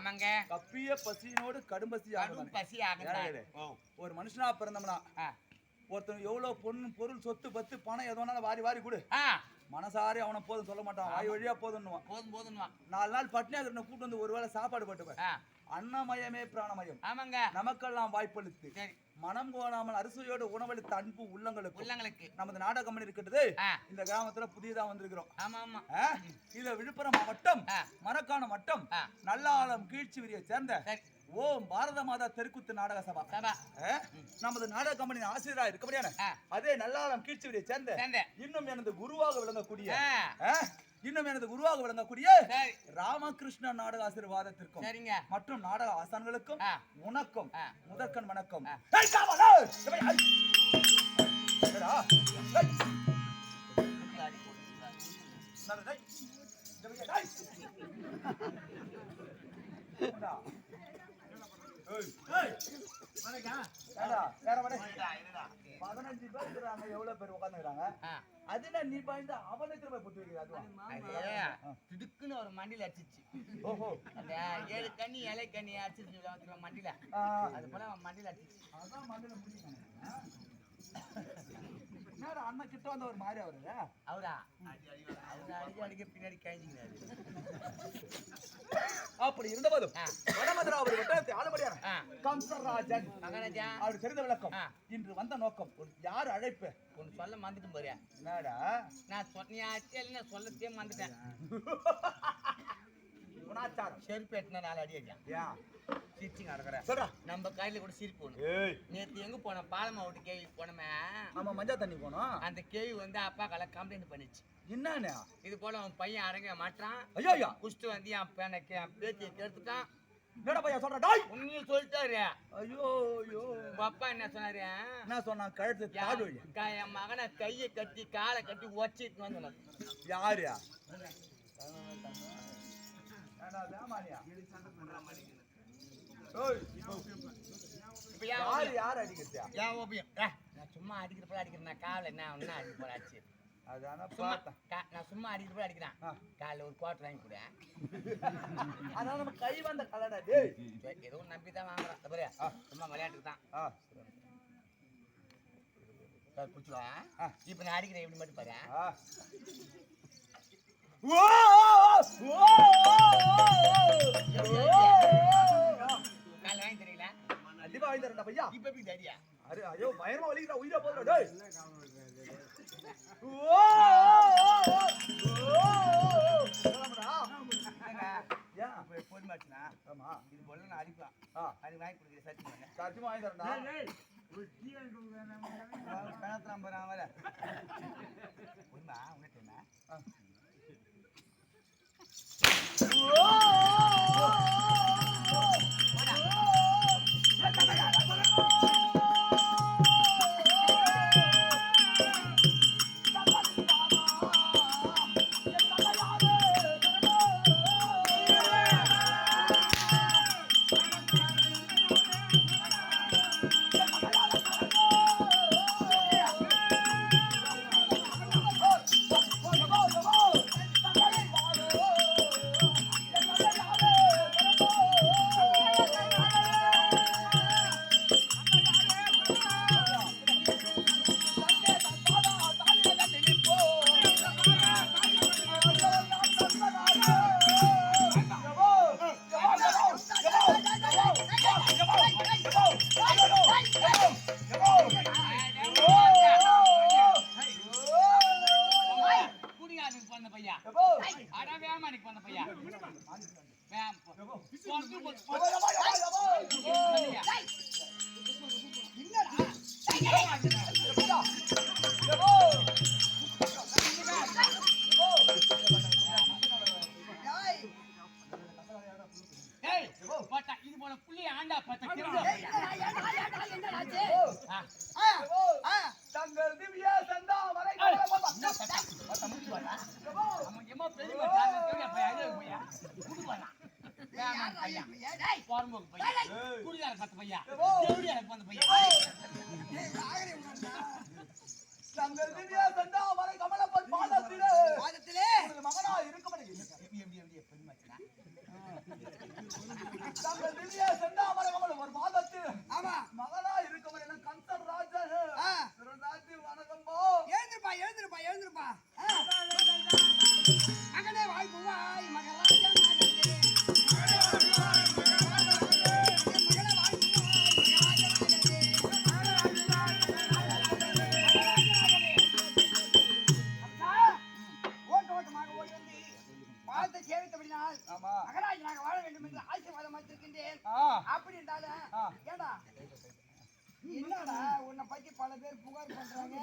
கப்பிய பசியினோடு கடும்பசி ஒரு மனுஷனா பிறந்தோம்னா ஒருத்தன் எவ்வளவு பொருள் சொத்து பத்து பணம் எதுனாலும் வாரி வாரி கொடு மனசாரி அவனை போதும் சொல்ல மாட்டான். வாய் வழியா போதும் 4 நாள் பட்னியா கூட்டு வந்து ஒருவேளை சாப்பாடு போட்டுவேன். அன்னமயமே பிராணமயம். நமக்கெல்லாம் வாய்ப்பளித்து மனம் கோணாமல் அரிசியோடு உணவளித்த அன்பு உள்ளங்களுக்கு நமது நாடக கம்பெனி இருக்கிறது. இந்த கிராமத்துல புதியதா வந்திருக்கிறோம். இதுல விழுப்புரம் மாவட்டம் மரக்காணம் வட்டம் நல்லாளம் கீழ்ச்சிவிரியை சேர்ந்த ஓம் பாரத மாதா தெருக்குத்து நாடக சபா நமது நாடக கம்பெனி ஆசிரியராக இருக்கபடியான அதே நல்லாளம் கீழ்ச்சிவிரியை சேர்ந்த இன்னும் எனது குருவாக விளங்கக்கூடிய ராமகிருஷ்ண நாடக ஆசீர்வாதத்திற்கும் மற்றும் நாடக ஆசான்களுக்கும் உனக்கும் முதற்கண் வணக்கம். வேற 15 பேர் இருக்கிறாங்க. எவ்வளவு பேர் உட்காந்துக்கிறாங்க. அதுல நீ பயந்து அவனுக்கு போய் போட்டு வைக்கிறாங்க. திடுக்குன்னு ஒரு மண்டியில அடிச்சிச்சு. ஓஹோ அந்த 7 கண்ணி இலை கண்ணி அடிச்சிருச்சு மண்டியில. அது போல மண்டியில அடிச்சிச்சு. அதான் மண்டியில முடிச்சாங்க. அண்ணன் கிட்ட வந்த ஒரு மாதிரி அவரா அடிக்க பின்னாடி கழிஞ்சுக்கிறாரு. அப்படி இருந்தபோதும் வடமதுராபுரி வட்டத்தை ஆளுபடியான கம்சராஜன் மகாராஜா அவர் தெரிந்த விளக்கம் இன்று வந்த நோக்கம் யார் அழைப்பு ஒன்னு சொல்ல மறந்துட்டு போறியா? என்னடா நான் சொன்னியாச்சு சொல்லத்தே மறந்துட்டேன். செருப்பு எட்டினா 4 அடி அடியா சிரிச்சிங்க நடக்கிற சொல்றா. நம்ம கையில கூட சிரிப்பு ஒண்ணு. நேத்து எங்க போனோம் பாலமா விட்டு கேவி போனோமே. ஆமா மஞ்சா தண்ணி போனோம். அந்த கேவி வந்து அப்பா கால கம்ப்ளைண்ட் பண்ணிச்சு. என்னன்னு இது போல அவன் பையன் அடங்க மாட்டான். ஐயோ குஷ்டு வந்து என் பேத்தியை கேட்டுட்டான். என்னடா பையன் சொல்ற டாய் உன்னையே சொல்லிட்டாரு. ஐயோ ஐயோ அப்பா என்ன சொன்னாரு? என்ன சொன்னா? கழுத்து தாடு என் மகனை கையை கட்டி காலை கட்டி ஒச்சிட்டு வந்து யாரு யார் அடிக்கிறா? நான் சும்மா அடிக்கிறப்ப அடிக்கிறேன். காலை என்ன ஒன்னா அடிக்க போறாச்சு. நான் சும்மா அடிக்கிறப்ப அடிக்கிறேன். காலைல ஒரு குவார்டர் வாங்கி கூட அதான் நம்ம கை வந்த கலடா. ஏதோ நம்பிதான் வாங்குறேன். சும்மா விளையாட்டுக்கு தான் குடிச்சுவா. இப்ப நான் அடிக்கிறேன் எப்படி மட்டும் பாரு. காலை வாங்கி தெரியல. கண்டிப்பா வாங்கி தரேன் பையா. இப்ப எப்படி தெரியா? அரே ஐயோ பயமா வலிக்குதா. உயிரா போதுடா டேய். யா போய் மாட்டனா. ஆமா இது போல நான் அடிப்பேன். அது வாங்கி கொடுக்கிறேன். சத்தியமா வாங்கி தரேன்டா. டேய் ஒரு டீ வாங்கி கொடுங்க. கணத்துல போறான் வர. உண்மை உனக்கு என்ன? அந்த பையன் வேம் போ ஏய் பட்டா இது போல புள்ளி ஆண்டா பட்டா தங்கள் திவ்ய சந்தா வரை எம்மா பெரிய பையன் பையா குடுவானா வேமான் பையன் போறம்போக்கு பையன் குடியார கத்த பையன் தேவடியார வந்த பையன் தங்கள் திவ்ய சந்தா வரை கமலப்பன் பாதத்திலே மகனா இருக்க மாட்டேங்குது எப்படி பெருமாச்சனா தங்கள் திவ்ய சந்தா வரை கமல ஒரு மாதத்தில் ஆமா மகனா இருக்க மாட்டேங்க கந்தர் ராஜன் திருநாட்டி வணக்கம்போ எழுந்திருப்பா மகனே வாய் பூவாய் மகராஜா மகராஜனாக வாழ வேண்டும் என்று ஆசீர்வாதம் வைத்திருக்கின்றேன். அப்படி என்றாலும் ஏடா என்னடா உன்னை பத்தி பல பேர் புகார் பண்றாங்க.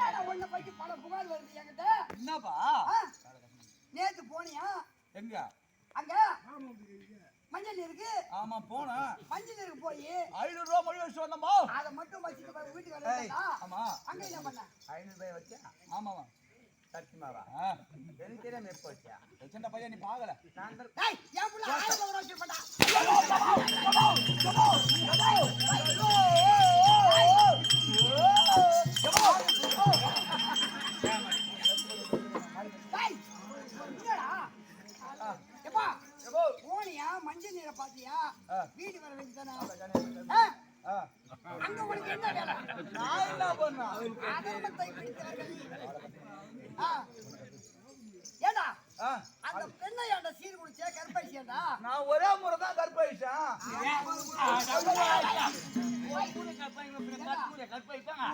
ஏன் உன்னை பத்தி பல புகார் வருது என்கிட்ட. என்னப்பா நேத்து போனியா எங்க அங்க மஞ்சள் இருக்கு. ஆமா போனேன். மஞ்சள் இருக்கு போய் 500 ரூபாய் மொழி வச்சு வந்தோமா. அத மட்டும் வச்சிட்டு போய் வீட்டுக்கு வரேன்டா. ஆமா அங்க என்ன பண்ண? 500 ரூபாய் வச்சா. ஆமாமா சத்தியமாவா எனக்கு தெரியாம எப்ப வச்சா சின்ன பையன் நீ பாக்கல நான் டேய் ஏன் புள்ள 1000 ரூபாய் வச்சு பண்ணா. டேய் என்னடா எப்பா போனியா மஞ்சள் நீரை பாத்தியா வீடு வர வச்சுதானே. அங்க உனக்கு என்ன வேலை? நான் என்ன பண்ணா அதர்மத்தை பிடிக்கிறார்கள். ஏடா அந்த பெண்ணை ஏன்டா சீர் குடிச்சே கற்பழிச்சேன்டா. நான் ஒரே முறை தான் கற்பழிச்சேன்.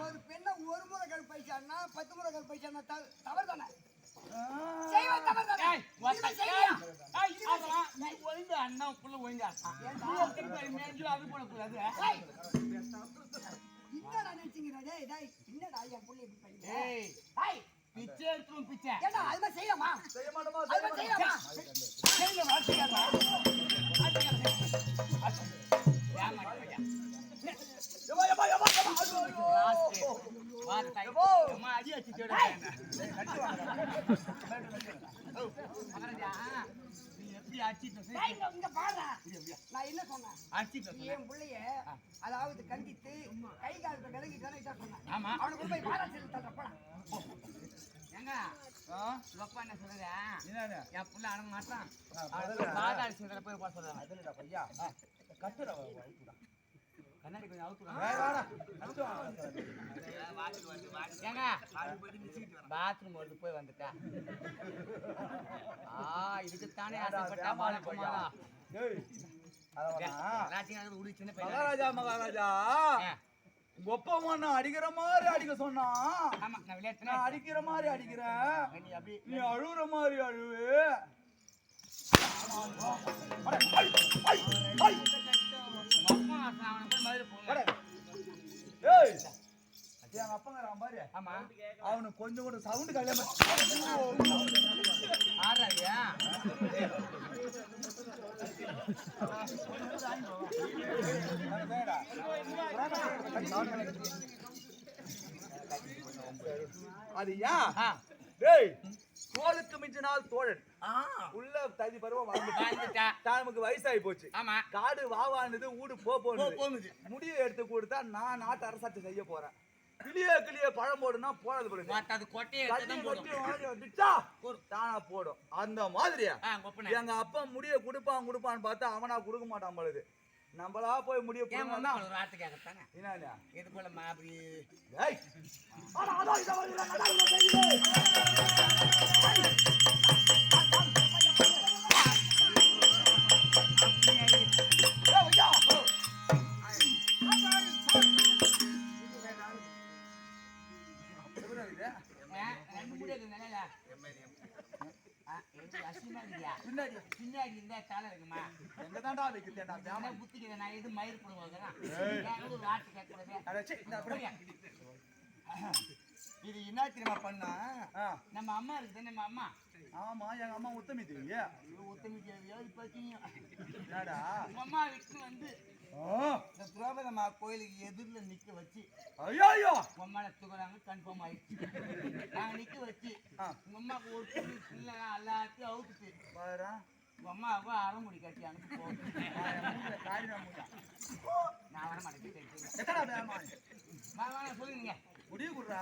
ஒரு பெண்ணை ஒரு முறை கற்பழிச்சான்னா 10 முறை கற்பழிச்சான்னா தவறு தானே. செய்வது தவறு தானே. இதை செய்யா. என்னடா நினைச்சீங்கடா டேய் டேய் என்னடா என் புள்ள இப்படி பண்ணீங்க. டேய் பிச்சை எடுத்துரும் பிச்சை ஏடா அது மாதிரி செய்யலாமா? செய்ய மாட்டோமா அது மாதிரி செய்யலாமா? செய்யல வாசிக்காதா அடி அடிச்சு எப்படி அடிச்சு டேய் இங்க பாருடா. நான் என்ன சொன்னேன்? என் புள்ளைய அதாவது கண்டித்து கை காலத்தை விலகிட்டானே இதான் சொன்னேன். ஆமா அவனுக்கு போய் பாராசல் தரப்படா. ஏங்க அப்பா என்ன சொல்றது என் புள்ள அடங்க மாட்டான் பாதாள சிந்தனை போய் போட சொல்றாங்க அதுலடா பையா கட்டுடா கண்ணாடி கொஞ்சம் அவுத்துடா ஏங்க பாத்ரூம் வருது போய் வந்துட்டா இதுக்குத்தானே ஆசைப்பட்டா மாலக்குமாரா உடி சின்ன மகாராஜா மகாராஜா ஒப்பமான அடிக்கிற மாதிரி அடிக்க சொன்னா ஆமா நான் விளையாட்டு நான் அடிக்கிற மாதிரி அடிக்கிறேன் நீ அழுகுற மாதிரி அழுவு எங்க அப்பங்கிறான் பாரு ஆமா அவனுக்கு கொஞ்சம் கூட சவுண்டு கல்யாணம் ஆறாதியா அது டேய் தோளுக்கு மிஞ்சினால் தோழன் உள்ள தகுதி பருவம் நமக்கு வயசாகி போச்சு. ஆமா காடு வாவானது ஊடு போகுது முடிவை எடுத்து கொடுத்தா நான் நாட்டு அரசாட்சி செய்ய போறேன். கிளிய பழம் போடுனா போனது தானா போடும். அந்த மாதிரியா எங்க அப்பா முடிய கொடுப்பான்னு பார்த்தா அவனா கொடுக்க மாட்டான் பொழுது நம்மளா போய் முடிய இது போல அப்படி அசிங்கமா இருக்கியா? பின்னாடி பின்னாடி இருந்தா தலை இருக்குமா? எங்கதான்டா வைக்கிறேன்டா என்ன புத்திக்கிற நான் எது மயிர் பண்ணுவோம் ஒரு வார்த்தை கேட்கக்கூடாது. அடச்சே இந்த அப்படியே இது என்ன தெரியுமா பண்ணா நம்ம அம்மா இருக்குது நம்ம அம்மா. ஆமா எங்க அம்மா உத்தமி தேவி. உத்தமி தேவியா இப்போதையும் என்னடா அம்மா விட்டு வந்து இந்த திரௌபதம்மா கோயிலுக்கு எதிரில் நிக்க வச்சு ஐயோ அம்மாவை தூக்குறாங்க. கன்ஃபார்ம் ஆயிடுச்சு. நாங்கள் நிக்க வச்சு உங்க அம்மாவுக்கு ஒரு பிள்ளை எல்லாத்தையும் அவுத்துட்டு உங்க அம்மாவுக்கு அரைமுடி கட்டி அனுப்பி போகும். நான் வர மாட்டேன். சொல்லுங்க முடிவு கொடுறா.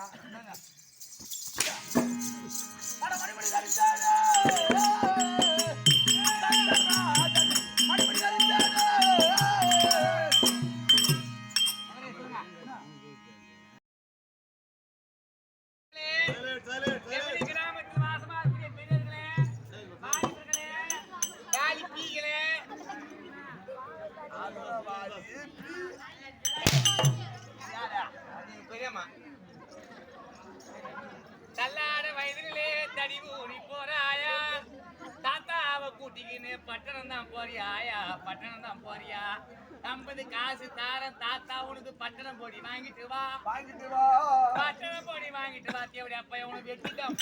தள்ளாட வயதிலே தடி ஊறி போறாயா தாத்தாவை கூட்டிக்கின்னு பட்டணம் தான் போறியாயா? பட்டணம் தான் போறியா? 50 காசு தாரம் தாத்தா உனக்கு பட்டணம் போடி வாங்கிட்டு வா. பட்டணம் போடி வாங்கிட்டு வா. தேவடி அப்ப உனக்கு வெட்டிட்டான்.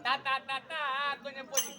தாத்தா தாத்தா கொஞ்சம் போட்டி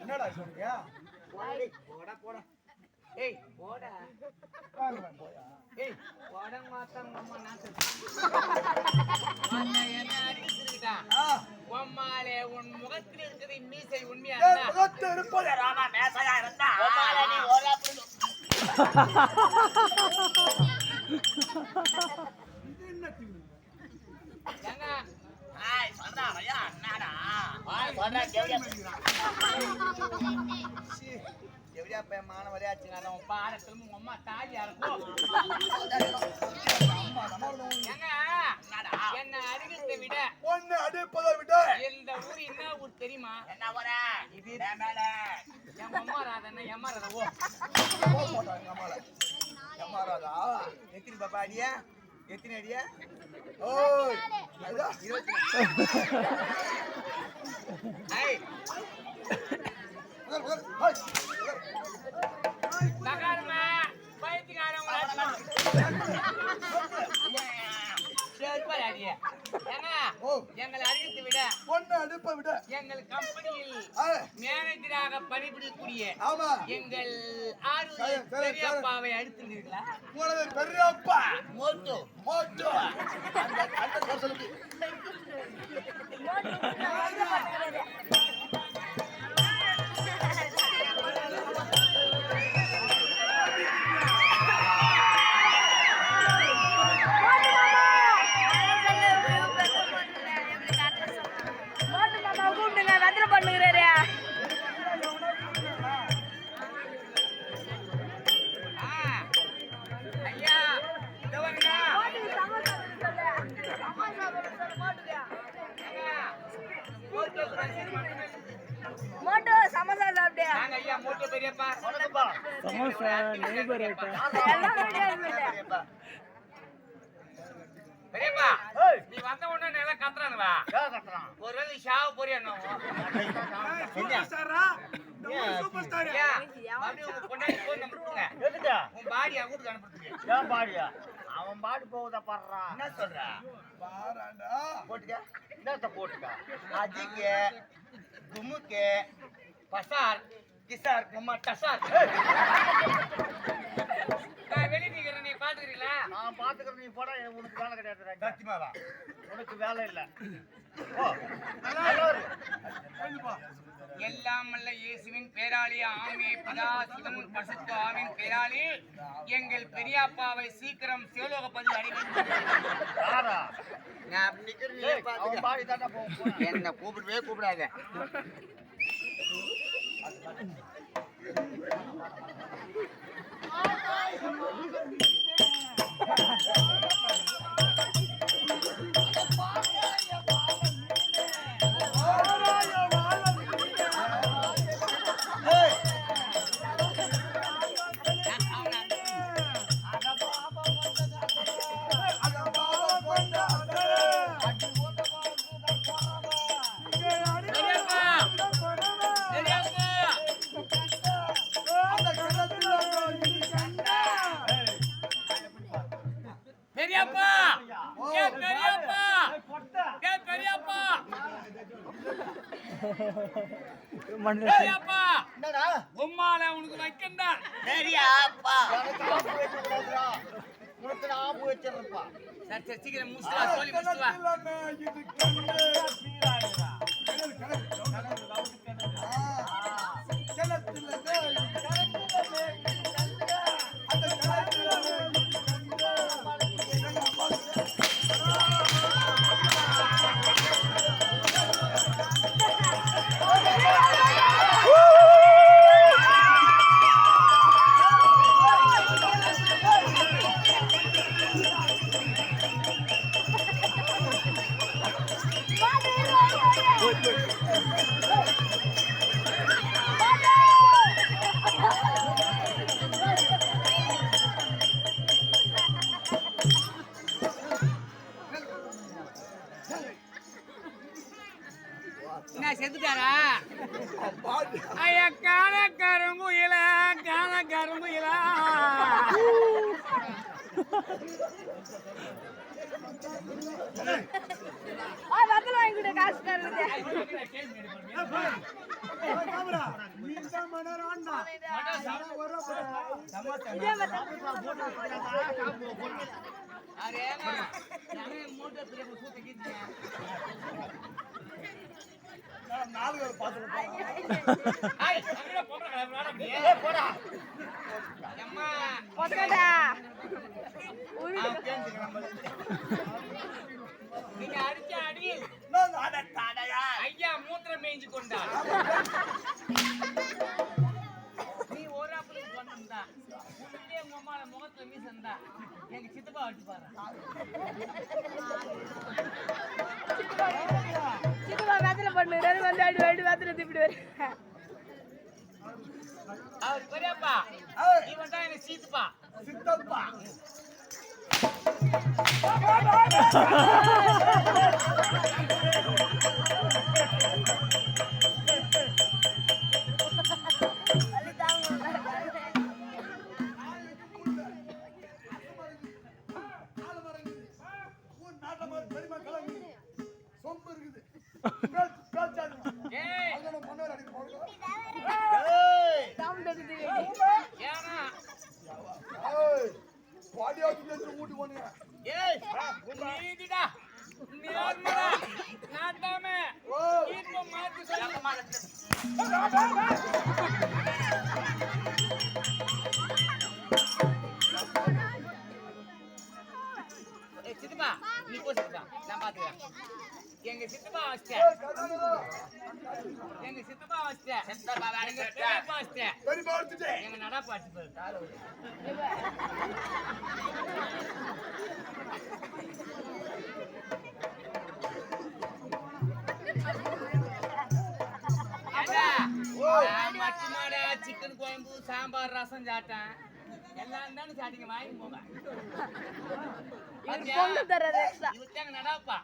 என்னடா சொல்றியா? போடா போடா. ஏய் போடா. ஏய் போடா மாத்தம் அம்மா நாக்கு. வாடா என்ன அடிச்சிருக்கா? உம்மாலே உன் முகத்தில் இருக்குது மீசை உண்மையா இருந்தா? முகத்தில் இருப்பது ராமா மேசையா இருந்தா உம்மாலே நீ ஓடா புடு. ஏங்க ஹாய் சொல்றாயா அண்ணாடா. ஹாய் சொல்றா கேவியா. பெரியப்பா மாணவரே ஆச்சுங்க அதான் உன் பாடத்திலும் உங்க அம்மா தாலியா இருக்கும் ஏங்க என்ன அடிக்கிறதை விட ஒன்னு அடிப்பதை விட இந்த ஊர் என்ன ஊர் தெரியுமா என்ன ஊர இது மேல என் அம்மா ராதா எம்மா ராதா ஓ போட்டாங்க நம்மள எம்மாராதா எத்தனை பாப்பா அடியா எத்தனை அடியா ஓய் ஐயா 20 தகாரமா பைத்தியக்காரங்க சரி பாரு அடியா ஏங்க எங்களை அறிவித்து விட ஒன்னு அடிப்பை விட எங்கள் கம்பெனியில் மேனேஜராக பணிபுரியக்கூடிய ஆமா எங்கள் ஆறு பெரியப்பாவை அடுத்துங்களா உனது பெரியப்பா மோட்டோ மோட்டோ அந்த சொல்லுங்க மோட்டோ சமோசா சாப்பிட்டியா? நாங்க ஐயா மோட்டோ பெரியப்பா சமோசா நெய்பர் பெரியப்பா நீ வந்த உடனே நல்லா கத்துறானுவா ஒருவேளை நீ ஷாவ போறியா உன் பாடியா வீட்டுக்கு அனுப்புறதுக்கு ஏன் பாடியா அவன் பாடி போகுதா பாடுறா என்ன சொல்ற பாராண்டா போட்டுக்க என்னத்த போட்டுக்கா அஜிக்கு குமுக்கு பசார் கிசார் மம்மா டசார் நான் வெளியே நிக்கிறேன் நீ பாத்துக்கிறீங்களா நான் பாத்துக்கிறேன் நீ போடா உனக்கு வேலை கிடையாது சத்தியமாவா உனக்கு வேலை இல்ல எல்லாம் அல்ல இயேசுவின் பேராளி ஆமே பிதா சுதன் பரிசுத்த ஆவின் பேராளி எங்கள் பெரியப்பாவை சீக்கிரம் சிவலோக பதில் அடைய வேண்டும். என்ன கூப்பிடவே கூப்பிடாத பெரியப்பா ஏ பெரியப்பா ஏ பெரியப்பா பெரியப்பா என்னடா உம்மால உனக்கு வைக்கண்டா பெரியப்பா உனக்கு நான் ஆப்பு வச்சிருப்பா சரி சரி சீக்கிரம் முடிச்சுவா சொல்லி முடிச்சுவா என்ன செத்துட்டாரா ஐயா காண கருங்குயில காண கருங்குயில வத்தல் வாங்கி கொடு காசு தருது இதே மூட்டை பெரிய சூத்த கீச்சு நாலு பேர் போடா அம்மா போடா நீங்க அடிச்ச அடியில் ஐயா மூத்திரம் மேய்ஞ்சு கொண்டார் நீ உண்மையிலேயே உங்க அம்மா முகத்துல மீச இருந்தா எங்க சித்தப்பா வச்சு பாரு. சித்தப்பா வேத்துல பண்ணுறாரு வந்து அடி வாடி வேத்துல திப்பிட்டு வரு. அவர் பெரியப்பா இவன் தான் எனக்கு சீத்துப்பா. சித்தப்பா ஏய் சவுண்ட் எடுத்து ஏனா ஏய் நீதிடா நேர்மடா நாட்டாமே இப்போ மாத்தி சொல்லு. ஏய் சித்தப்பா நீ போ சித்தப்பா நான் பாத்துக்கிறேன். எங்க சித்தப்பா வச்சிட்டேன். எங்க சித்தப்பா வச்சிட்டேன். எங்க பெரியப்பா வச்சிட்டேன். எங்க நடப்பா வச்சு பாரு. மட்டமாடா சிக்கன் குழம்பு சாம்பார் ரசம் சாப்பிட்டேன். எல்லாம் தானே சாட்டிங்க வாங்கி போங்க. பொண்ணு தர்றது எக்ஸ்ட்ரா. இவத்தாங்க நடாப்பா.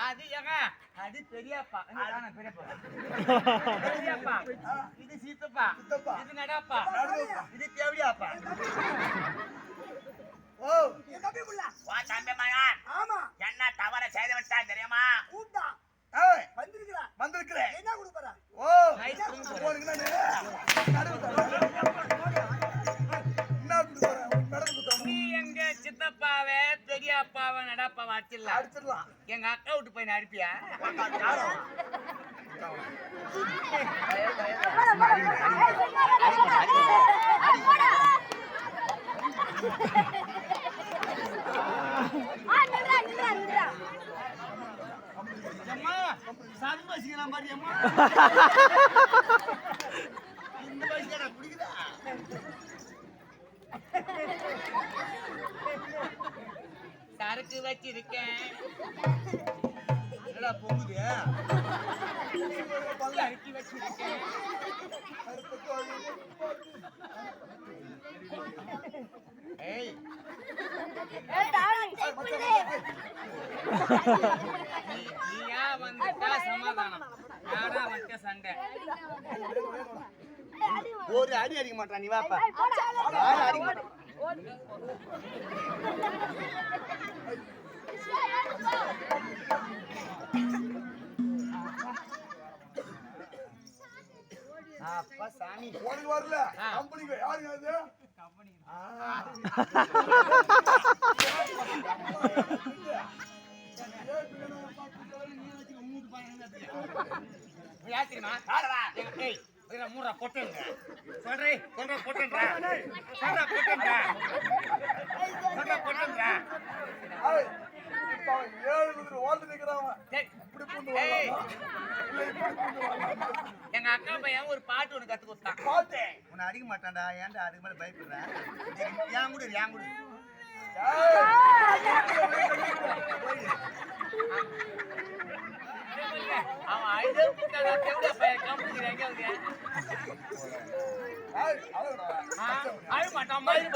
அது ஏங்க அது பெரியப்பா. பெரியப்பா பெரியப்பா இது சீத்தப்பா இது நடாப்பா இது தேவடியாப்பா. வா தம்பி மகன். ஆமா என்ன தவற செய்து விட்டா தெரியுமா? கூப்பிட்டா ஏய் வந்திருக்கிறா வந்திருக்கிறேன். என்ன கொடுப்பறா ஓ ஐஸ் கிரீம் போடு. உனக்கு என்ன நடந்து குத்தணும் நீ எங்க சித்தப்பாவை பெரியப்பாவை நடாப்பாவை அடிச்சிடலாம். அடிச்சிடலாம். எங்க அக்கா விட்டு போய் அடிப்பியா? அம்மா சன் பசிக்கலாம் பாரு அம்மா. இந்த பசிக்கடா பிடிக்குதா? சரக்கு வச்சிருக்கேன். என்னடா பொங்குது? சரக்கு வச்சிருக்கேன். ஏய் நீயா வந்துட்டா சமாதானம். யாரா வந்துட்ட சண்டை. ஒரு அடி அடிக்க மாட்டான். நீ வாப்பா. யாரும் அடிக்க மாட்டான். அப்பா சாமி உனக்கு வரல கம்பெனிக்கு யாருங்க அது யார் தெரியுமா? ஏய் மூணா பொட்டுங்க சொல்றேன் சொல்ற பொட்டுங்க சொல்ற பொட்டுங்க சொல்ற பொட்டுங்க. இப்ப 7 ஓட்டு நிக்கிறான். இப்படி பூந்து எங்க அக்கா பையன் ஒரு பாட்டு ஒண்ணு கத்து கொடுத்தான். பாத்து உன்னை அடிக்க மாட்டான்டா. ஏன்டா அதுக்கு மேல பயப்படுறேன்? ஏன் கூட ஏன் கூட அவன் ஐடியா பையன் கம்பெனி எங்க அழ மாட்டான். மாதிரி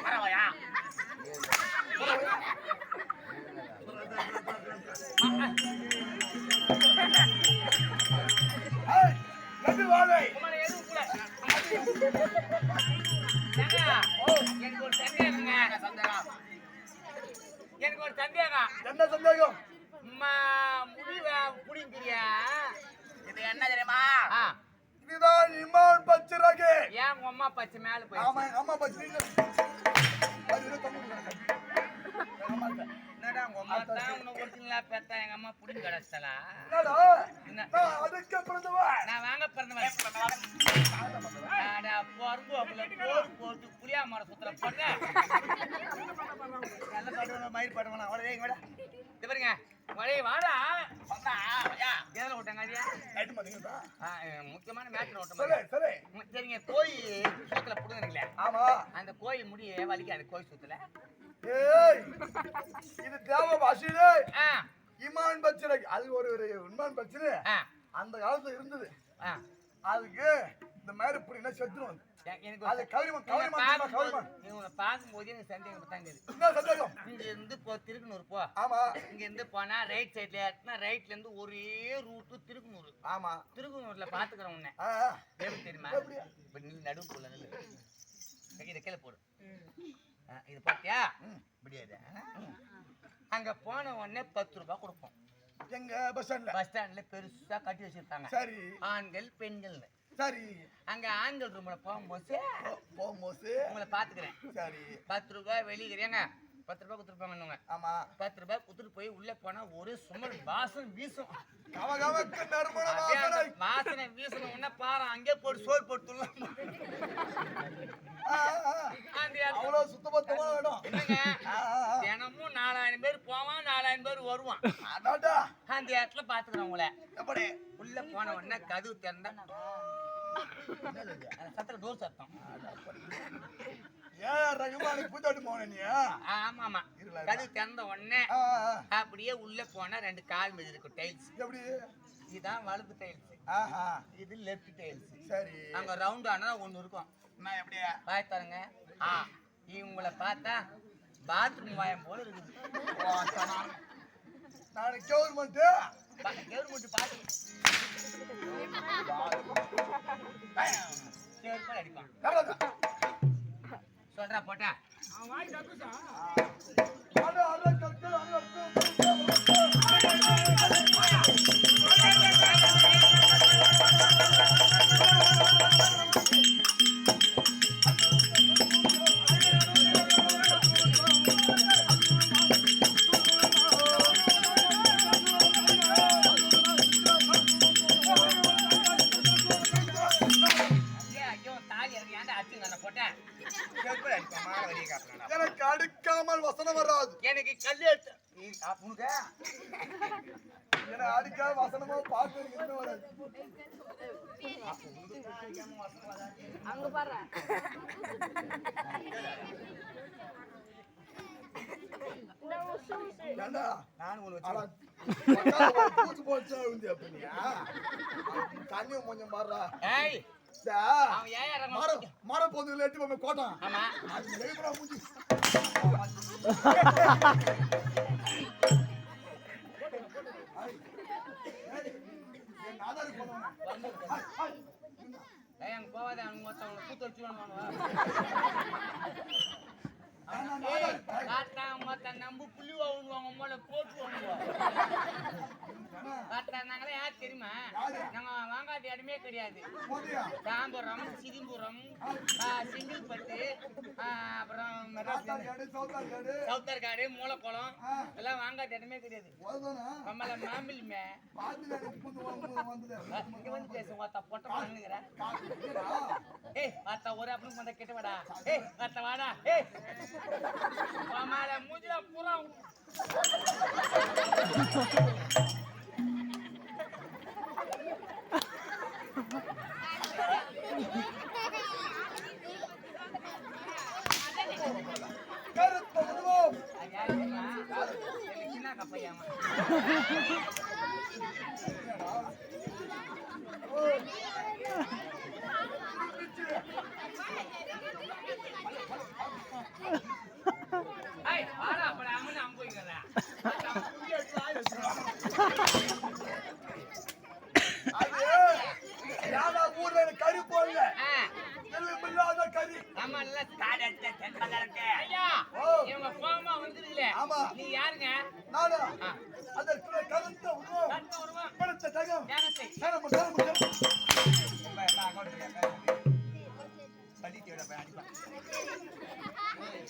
பரவாயா எதுவும் கூட எனக்கு ஒரு சந்தேகங்க. எனக்கு ஒரு சந்தேகம். என்ன சந்தேகம்? முடிவை புடிங்கிறியா? இது என்ன தெரியுமா? இதுதான் இமான் பச்சரகே. ஏன் உங்க அம்மா பச்சை மேல போய் ஆமா அம்மா பச்சை என்னடா உங்க அம்மா தான் உன்னை ஒரிஜினலா பெத்தா எங்க அம்மா புடிங்க கிடைச்சலா? அதுக்கு பிறந்தவா நான் வாங்க பிறந்தவன். பொறுப்பு அப்பல போர் போட்டு புளியா மரம் சுத்தல பண்ண நல்ல பாடுவன மயிர் பாடுவன அவ்வளவு பாருங்க ஒரே வாடா வந்தா எதில் விட்டாங்க அதியா நைட்டு மாட்டீங்களா? முக்கியமான மேட்ரு சரி விட்டோம் சரி. சரிங்க கோழி சூத்துல புடுங்குறீங்களே ஆமா. அந்த கோழி முடிய வலிக்காது கோழி சூத்துல ஏய் இது தேவ பாஷிலே ஆ இமான் பச்சனை அது ஒரு இமான் பச்சனை ஆ அந்த காலத்துல இருந்தது. ஆ அதுக்கு இந்த மாதிரி இப்படின்னா செத்துரும். எனக்கு அது கௌரிமன் கௌரிமன் இவங்களை பார்க்கும்போது எனக்கு சந்தேகம் தாங்குது. என்ன சந்தேகம்? இங்க இருந்து திருக்கனூர் போ. ஆமா. இங்க இருந்து போனா ரைட் சைட்ல ஏறினா ரைட்ல இருந்து ஒரே ரூட்டு திருக்கனூர். ஆமா. திருக்கனூர்ல பாத்துக்கிறேன் உன்னை. எப்படி தெரியுமா? இப்ப நீ நடுவு போல நில்லு. இத கீழே போடு. இது பாத்தியா? முடியாது. அங்க போன உடனே 10 ரூபாய் கொடுப்போம். எங்க பஸ் ஸ்டாண்ட்ல? பஸ் ஸ்டாண்ட்ல பெருசா கட்டி வச்சிருக்காங்க. சரி. ஆண்கள் பெண்கள். சரி. அங்க ஆண்கள் ரூம்ல போகும்போது உங்களை பாத்துக்கிறேன். சரி. 10 ரூபாய் வெளியிறேங்க 10 ரூபாய் கொடுத்துருப்பாங்க. ஆமா. 10 ரூபாய் கொடுத்துட்டு போய் உள்ள போனா ஒரு சுமல் வாசம் வீசும். கவகவக்கு நறுமண வாசனை வீசணும் உடனே பாரு அங்கே போட்டு சோறு போட்டுலாம். அவ்வளவு சுத்தபத்தமா வேணும். என்னங்க தினமும் 4000 பேர் போவான் 4000 பேர் வருவான். அந்த இடத்துல பாத்துக்கிறேன் உங்களை. எப்படி? உள்ள போன உடனே கதவு திறந்தா சத்தம் டோர் சத்தம். ஏன் ரகுமானுக்கு பூத்தாட்டு போன நீ? ஆமா ஆமா. கதவு திறந்த உடனே அப்படியே உள்ள போனா 2 கால் மீது இருக்கும் டைல்ஸ். எப்படி? இதுதான் வலது டைல்ஸ். இது லெஃப்ட் டைல்ஸ். சரி. அங்க ரவுண்ட் ஆனா ஒண்ணு இருக்கும். நான் எப்படியா பாய் பாருங்க. இவங்களை பார்த்தா பாத்ரூம் வாயம் போல இருக்குது. நான் கவர்மெண்ட் கவர்மெண்ட் பாத்ரூம் அடிப்பான். சொல்றா போட்டா எனக்கு அடுக்காமல் வசனம் வராது. எனக்கு கல்லு உனக்கு எனக்கு அடிக்காம வசனமா பாட்டு வராது. அங்க பாரு தண்ணி கொஞ்சம் மாறா. மர பொதுல எட்டு கோட்டம் போவாத மொத்தவங்களை கூத்து வச்சு நம்ப புள்ளி வாங்குவாங்க போல போட்டு வாங்குவாங்க. யார் தெரியுமா? நாங்க வாங்காத இடமே கிடையாது. தாம்பரம் சிதிம்புரம் செங்கில்பட்டு அப்புறம் சவுத்தர்காடு மூலக்குளம் எல்லாம் வாங்காத இடமே கிடையாது. நம்மள மாம்பிள்மே இங்க வந்து பேச பொட்ட பண்ணுங்கிறேன். ஏய் அத்த ஒரு அப்படின்னு வந்த கிட்ட வாடா. ஏய் அத்த வாடா. ஏய் மாமால மூஞ்சில பூரா சின்ன கப்பையாமா ஊர்ல கறி போடல கறி. இவங்க கோமா வந்துருக்கீங்களே. நீ யாருங்க? நானு அதற்கு கருத்த உருவம் படுத்த தகம்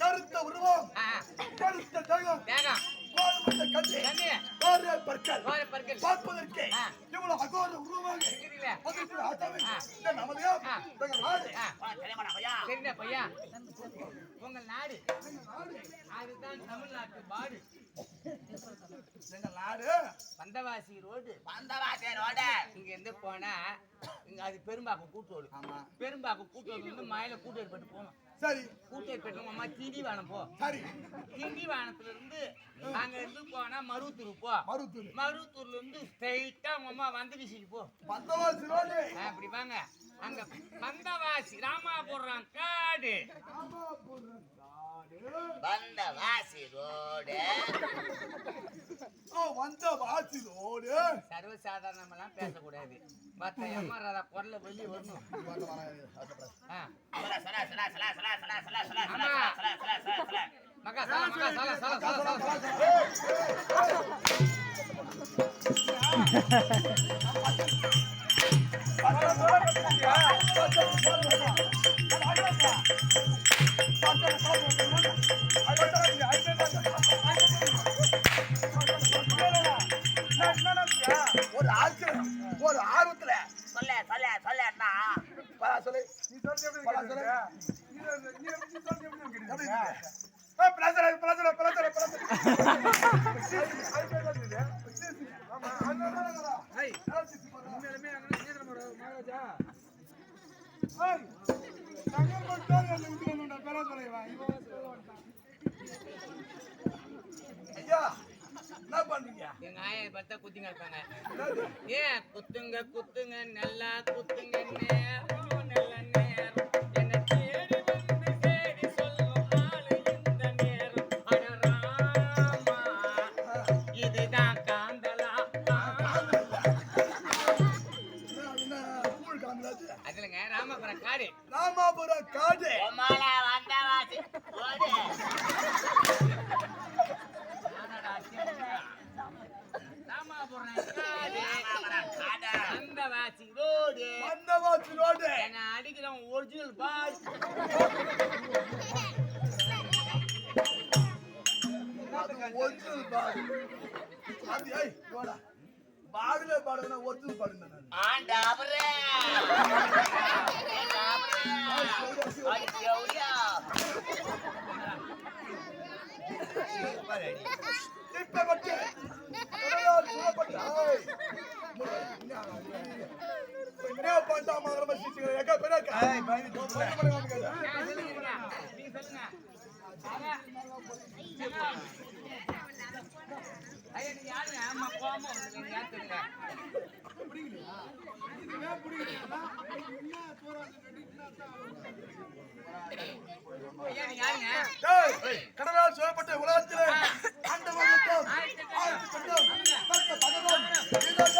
கருத்த உருவம் படுத்த தகம் பார்ப்பதற்கு இவ்வளவு அகோர உருவமாக உங்கள் நாடு அதுதான் தமிழ்நாட்டு பாடு. எங்க நாடு வந்தவாசி ரோடு வந்தவாசி ரோடு. இங்க இருந்து போனா இங்க அது பெரும்பாக்கம் கூட்டோடு. ஆமா. பெரும்பாக்கம் கூட்டோடு வந்து மயில கூட்டு ஏற்பட்டு போகணும். சரி. கூட்டு ஏற்பட்டு அம்மா திண்டிவானம் போ. சரி. திண்டிவானத்துல இருந்து அங்க இருந்து போனா மருவத்தூர் போ. மருவத்தூர்ல இருந்து ஸ்ட்ரைட்டா உங்க அம்மா வந்தவாசிக்கு போ. வந்தவாசி ரோடு. அப்படி வாங்க. அங்க வந்தவாசி ராமாபுரம் காடு. வந்தவாசி ரோடு. வந்தவாசி ரோடு. சர்வசாதாரணமெல்லாம் பேசக்கூடாது. மத்த எம்ஆர் குரல வெளியே வரணும். மகா சல மகா சல சல சல ஒரு ஆர்வத்துல சொல்ல சொல்ல சொல்லா சொல்லு. நீ சொல்லு ஐயா என்ன பண்றீங்க? எங்க ஆயா பார்த்தா குத்திங்க இருப்பாங்க. ஏன் குத்துங்க குத்துங்க நல்லா குத்துங்க நேரம் நல்ல நேரம் என்ன தேடி வந்து தேடி சொல்லும் ஆளு இந்த நேரம் அடராமா இதுதான் காந்தலா. அதுலங்க ராமாபுரம் காடு. ராமாபுரம் காடு. வந்தவாசி வந்தவாசி ரோடு. வந்தவாசி ரோடு. என்ன அடிக்கிறவன் ஒரிஜினல் பாய். ஒரிஜினல் பாடு. அது ஏய் போடா. பாடுல பாடுனா ஒரிஜினல் பாடுனா. ஆண்டவரே இப்ப பட்டு என்ன பண்ணா மாதிரி சிசிங்க எங்க பெரக்கா ஏய் பை சொல்லுங்க. ஐயா நீ யாருங்க? ஆமா கோமா நீங்க யார் தெரியுங்க? புரியலையா? இதுவே புரியலையா? என்ன போறாங்க கட்டிட்டா ஐயா நீ யாருங்க? டேய் கடலால் சூழப்பட்ட உலகத்திலே ஆண்டவன் மட்டும் ஆட்சி பண்ணும் பக்க பகவான் இதுதான்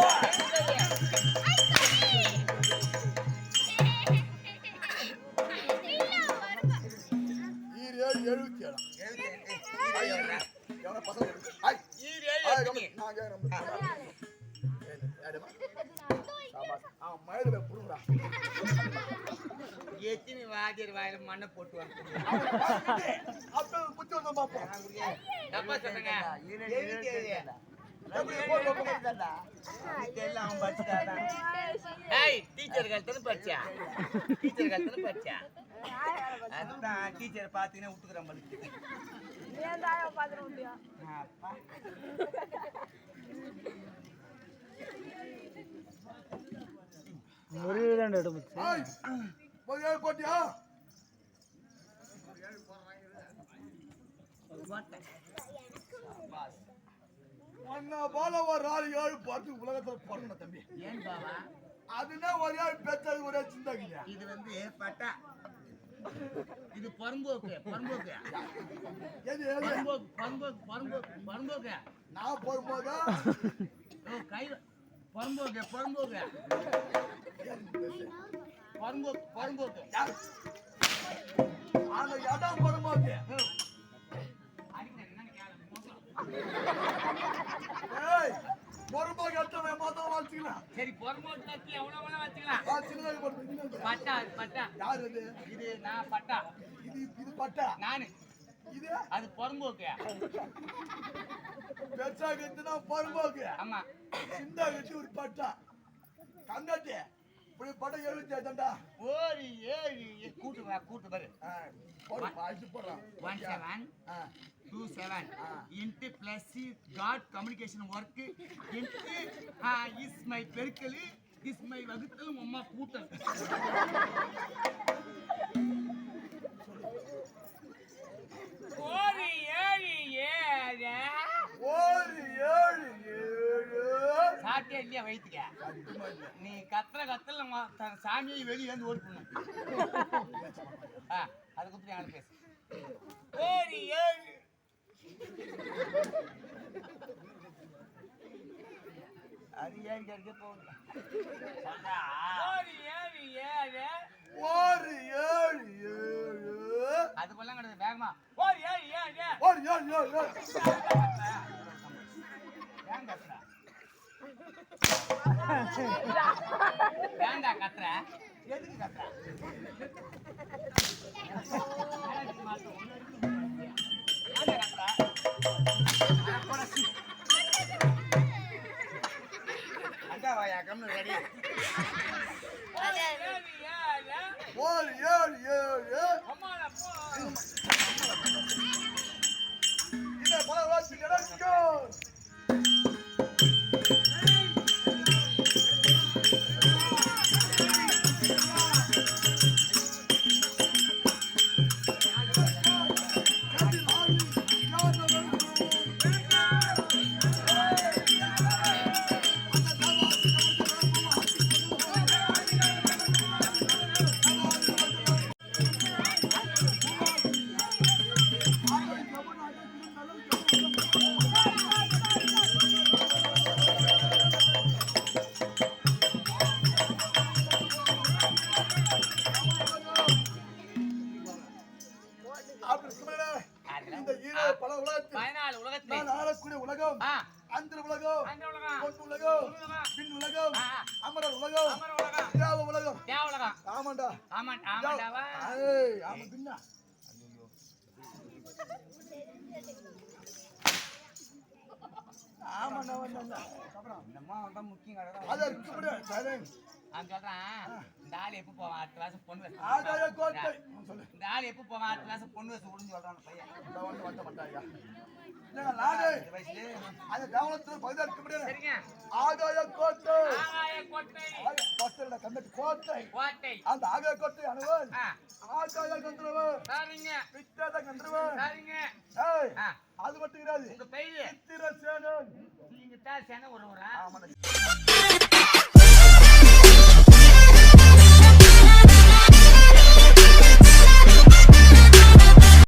ஈரே 77 எவன பசங்க ஐ ஈரே நான் கேக்குறேன் மயில புடுங்கடா எத்தனை வாஜர் வாயில மண்ணை போட்டு வாங்க. அப்ப புத்தி வந்து பாப்போம் தப்பா சொல்லுங்க. டீச்சர் காலத்துல படிச்சா. டீச்சர் காலத்துல படிச்சா. அதுதான் டீச்சர் பாத்தீங்கன்னா விட்டுக்கிறேன் படுத்து. முருகன் எடுத்து போட்டியா ஒன்ன போல ஒரு ஆள் 7 பார்த்து உலகத்துல பிறந்த தம்பி. ஏன் பாவா? அதுனா ஒரு ஆள் பெற்றது ஒரே சிந்தாக்கிங்க. இது வந்து பட்டா. இது பரம்போக்கு பரம்போக்கு. எது பரம்போக்கு பரம்போக்கு பரம்போக்கு பரம்போக்கு. நான் போகும்போது கை பரம்போக்கு பரம்போக்கு பரம்போக்கு பரம்போக்கு. அந்த இடம் போகும்போது பொறுப்பாக எடுத்தவன் மொத்தம் வச்சுக்கலாம். சரி பொறுமோட்டு தட்டி எவ்வளவு வேணா வச்சுக்கலாம். சின்னதாக போட்டு பட்டா அது பட்டா. யார் அது? இது நான் பட்டா. இது பட்டா நானு. இது அது பொறும்போக்கு. பெருசா கட்டுனா பொறும்போக்கு. ஆமா. சின்ன கட்டி ஒரு பட்டா கங்காட்டி இப்படி பட்டம் 77 ஒரு 7 கூட்டு கூட்டு பாரு போடு பாய்ச்சி போடுறான் 1727 into plus God communication work into is my பெருக்கல் is my வகுத்தல் அம்மா கூட்டல் ஒரு 7 சாட்டியா இல்லையா வயிற்றுக்க நீ கத்தல சாமியை வெளியே வந்து ஓடி போடணும் அது குத்து யாரும் பேசு ஒரு 7 அது ஏன் கேட்க போகுது ஒரு 7 அது கொல்லாம் கிடையாது வேகமா ஒரு 7 ஒரு 7 ஏன் கத்துற ஏன்டா கத்துற எதுக்கு கத்துற அண்டாவாயா கம்மி ரெடி ஒரு 7 இந்த பல வாசி கிடைக்கோ இந்த ஈரோ பல உலகத்தில் 14 உலகத்தில் நான் ஆளக்கூடிய உலகம் அந்த உலகம் பொன் உலகம் பின் உலகம் அமரர் உலகம் தேவ உலகம் ஆமாண்டா ஆமாண்டாவா ஏய் ஆமா பின்னா ஆமாண்டா வந்தா அப்புறம் என்னமா வந்தா முக்கியம் கடை அத இருக்குபடி சைலன் நான் சொல்றேன் இந்த ஆள் எப்போ போவான் அடுத்த கிளாஸ் பொண்ணு வச்சு ஆதாய கோட்டை சொல்லு இந்த ஆள் எப்போ போவான் அடுத்த கிளாஸ் பொண்ணு வச்சு விடுன்னு சொல்றான் பையன் இந்த வந்து மாட்டாயா இல்ல நானே இந்த வயசுல அந்த கவனத்துல பகுதியா இருக்குபடி சரிங்க ஆதாய கோட்டை கோட்டை கோட்டைல கண்ணட்டு கோட்டை கோட்டை அந்த ஆதாய கோட்டை அனுவன் ஆதாய கந்தரவன் சரிங்க விட்டாத கந்தரவன் சரிங்க ஏய் அது மட்டும் இராது உங்க பெயரு சித்திர சேனன் நீங்க தான் சேன ஒரு ஆமாடா